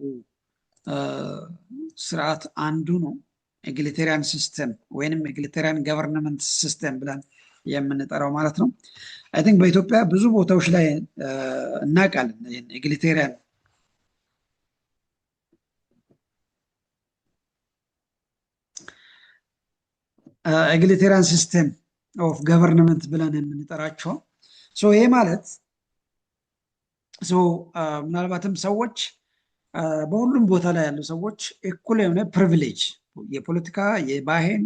ስርዓት አንዱ ነው egalitarian system ወይንም egalitarian government system ብለን የምንጠራው ማለት ነው I think በኢትዮጵያ ብዙ ቦታዎች ላይ እናውቃለን egalitarian system of government ብለን የምንጠራቸው ሶ ይሄ ማለት ሶ ምናልባትም ሰዎች በሁሉም ቦታ ላይ ያሉ ሰዎች እኩል የሆነ ፕሪቪሌጅ የፖለቲካ የባህል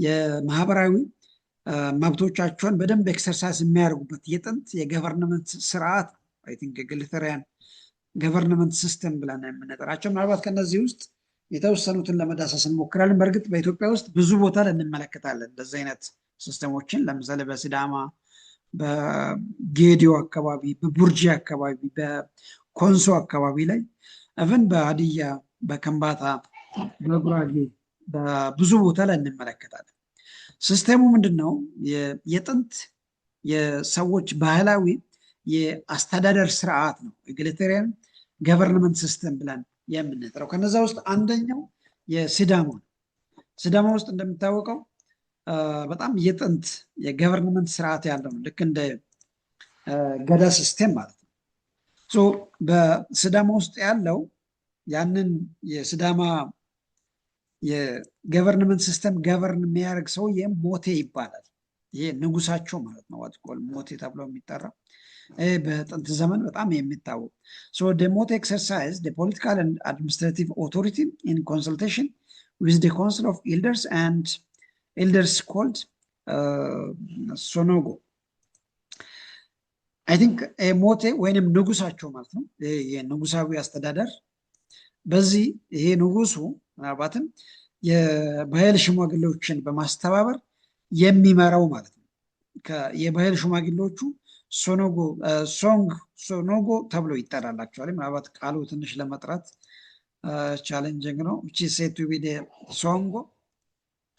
የማህበራዊ መብቶቻቸውን በደንብ ኤክሰርሳይዝ የሚያደርጉበት የጥንት የገቨርንመንት ስርዓት I think egalitarian government system ብለን የምንጠራቸው ምናልባት ከነዚህ ውስጥ የተወሰኑትን ለመዳሰስ እንሞክራለን በእርግጥ በኢትዮጵያ ውስጥ ብዙ ቦታ ላይ እንመለከታለን እንደዚህ አይነት ሲስተሞችን ለምሳሌ በሲዳማ በጌዲዮ አካባቢ በቡርጂ አካባቢ በኮንሶ አካባቢ ላይ even በሀዲያ በከምባታ በጉራጌ በብዙ ቦታ ላይ እንመለከታለን ሲስተሙ ምንድነው የጥንት የሰዎች ባህላዊ የአስተዳደር ስርዓት ነው egalitarian government system ብለን የምንጠራው ከነዛ ውስጥ አንደኛው የሲዳማ ነው ሲዳማ ውስጥ እንደሚታወቀው በጣም የጥንት የገቨርንመንት ስርዓት ያለው ልክ እንደ ገዳ ሲስተም ማለት ነው ሶ በሲዳማ ውስጥ ያለው ያንን የሲዳማ የገቨርንመንት ሲስተም ገቨርን የሚያደርግ ሰው ሞቴ ይባላል ይሄ ንጉሳቸው ማለት ነው ዋትቆል ሞቴ ተብሎ የሚጠራው በጥንት ዘመን በጣም የሚታወቅ so the mote exercise the political and administrative authority in consultation with the council of elders and elders called sonogo I think ሞቴ ወይንም ንጉሳቸው ማለት ነው የንጉሳዊ አስተዳደር በዚህ ይሄ ንጉሱ ምናልባትም የባህል ሽማግሌዎችን በማስተባበር የሚመራው ማለት ነው የባህል ሽማግሌዎቹ ሶኖጎ ተብሎ ይጠራላቸዋል ምናልባት ቃሉ ትንሽ ለመጥራት ቻሌንጂንግ ነው which is said to be the ሶንጎ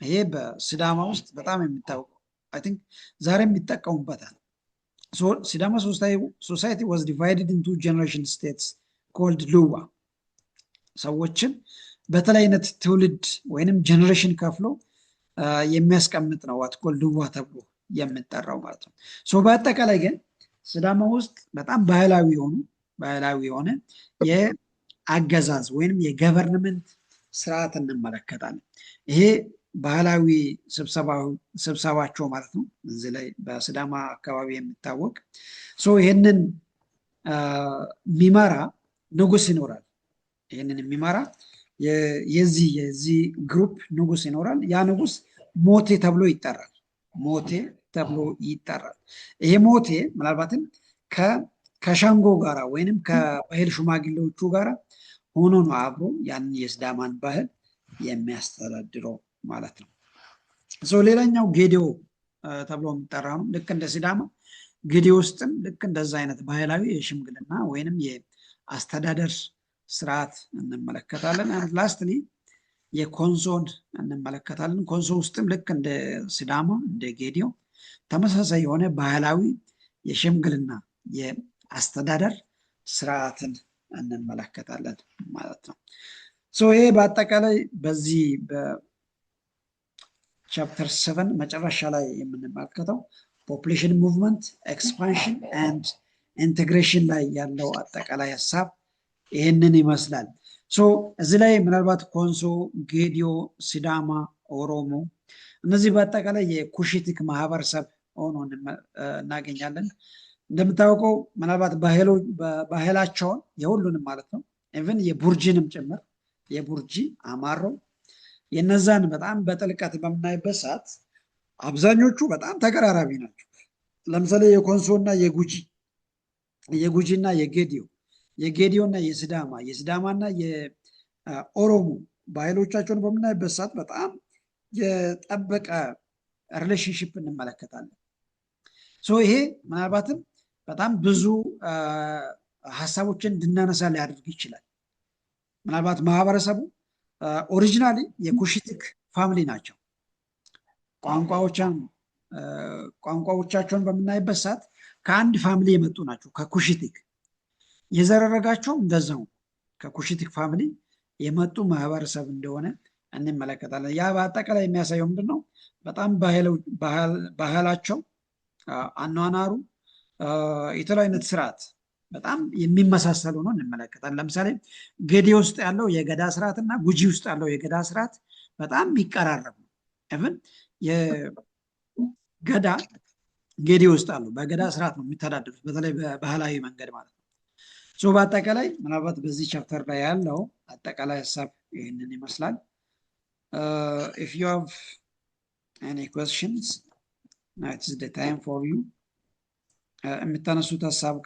ይሄ በሲዳማ ውስጥ በጣም የሚታወቀው I think ዛሬም ይጠቀሙበታል so Sidama society was divided into generation states called Luwa ሰዎችን በተለያየነት ትውልድ ወይንም ጀነሬሽን ከፍሎ የሚያስቀምጥ ነው ዋትቆል ሉዋ ተብሎ የሚጠራው ማለት ነው ሶ በአጠቃላይ ግን ሲዳማ ውስጥ በጣም ባህላዊ የሆነ የአገዛዝ ወይንም የገቨርንመንት ስርዓት እንመለከታለን ይሄ ባህላዊ ስብሰባቸው ማለት ነው እዚህ ላይ በሲዳማ አካባቢ የሚታወቅ ሶ ይሄንን ሚመራ ንጉስ ይኖራል። ይህንን የሚመራ የዚህ ግሩፕ ንጉስ ይኖራል። ያ ንጉስ ሞቴ ተብሎ ይጠራል። ሞቴ ተብሎ ይጠራል። ይሄ ሞቴ ምናልባትም ከሸንጎ ጋራ ወይንም ከባህል ሽማግሌዎቹ ጋራ ሆኖ ነው አብሮ ያንን የሲዳማን ባህል የሚያስተዳድረው ማለት ነው። ሌላኛው ጌዲዮ ተብሎ የሚጠራ ነው። ልክ እንደ ሲዳማ ጌዲዮ ውስጥም ልክ እንደዛ አይነት ባህላዊ የሽምግልና ወይንም የአስተዳደር ስርዓት እንመለከታለን። ላስትሊ የኮንሶን እንመለከታለን። ኮንሶ ውስጥም ልክ እንደ ሲዳማ እንደ ጌዲዮ ተመሳሳይ የሆነ ባህላዊ የሽምግልና የአስተዳደር ስርዓትን እንመለከታለን ማለት ነው። ይሄ በአጠቃላይ በዚህ በቻፕተር 7 መጨረሻ ላይ የምንመለከተው ፖፑሌሽን ሙቭመንት ኤክስፓንሽን ኤንድ ኢንቴግሬሽን ላይ ያለው አጠቃላይ ሀሳብ ይህንን ይመስላል። እዚህ ላይ ምናልባት ኮንሶ፣ ጌዲዮ፣ ሲዳማ፣ ኦሮሞ እነዚህ በአጠቃላይ የኩሽቲክ ማህበረሰብ ሆኖ እናገኛለን። እንደምታውቀው ምናልባት ባህላቸውን የሁሉንም ማለት ነው ኢቭን የቡርጂንም ጭምር የቡርጂ አማሮ የነዛን በጣም በጥልቀት በምናይበት ሰዓት አብዛኞቹ በጣም ተቀራራቢ ናቸው። ለምሳሌ የኮንሶ እና የጉጂ እና የጌዲዮ እና የሲዳማ እና የኦሮሞ ባህሎቻቸውን በምናይበት ሰዓት በጣም የጠበቀ ሪሌሽንሽፕ እንመለከታለን። ይሄ ምናልባትም በጣም ብዙ ሀሳቦችን እንድናነሳ ሊያደርግ ይችላል። ምናልባት ማህበረሰቡ ኦሪጂናሊ የኩሽቲክ ፋሚሊ ናቸው። ቋንቋዎቻቸውን በምናይበት ሰዓት ከአንድ ፋሚሊ የመጡ ናቸው። ከኩሽቲክ የዘረረጋቸው እንደዛው ከኩሽቲክ ፋሚሊ የመጡ ማህበረሰብ እንደሆነ እንመለከታለን። ያ በአጠቃላይ የሚያሳየው ምንድን ነው? በጣም ባህላቸው፣ አኗኗሩ፣ የተለያዩ አይነት ስርዓት በጣም የሚመሳሰሉ ነው እንመለከታለን። ለምሳሌ ጌዲዮ ውስጥ ያለው የገዳ ስርዓት እና ጉጂ ውስጥ ያለው የገዳ ስርዓት በጣም የሚቀራረብ ነው። ኢቭን የገዳ ጌዲዮ ውስጥ አሉ በገዳ ስርዓት ነው የሚተዳደሩት፣ በተለይ በባህላዊ መንገድ ማለት ነው። በአጠቃላይ ምናልባት በዚህ ቻፕተር ላይ ያለው አጠቃላይ ሀሳብ ይህንን ይመስላል። if you have any questions, now it's the time for you የምታነሱት ሀሳብ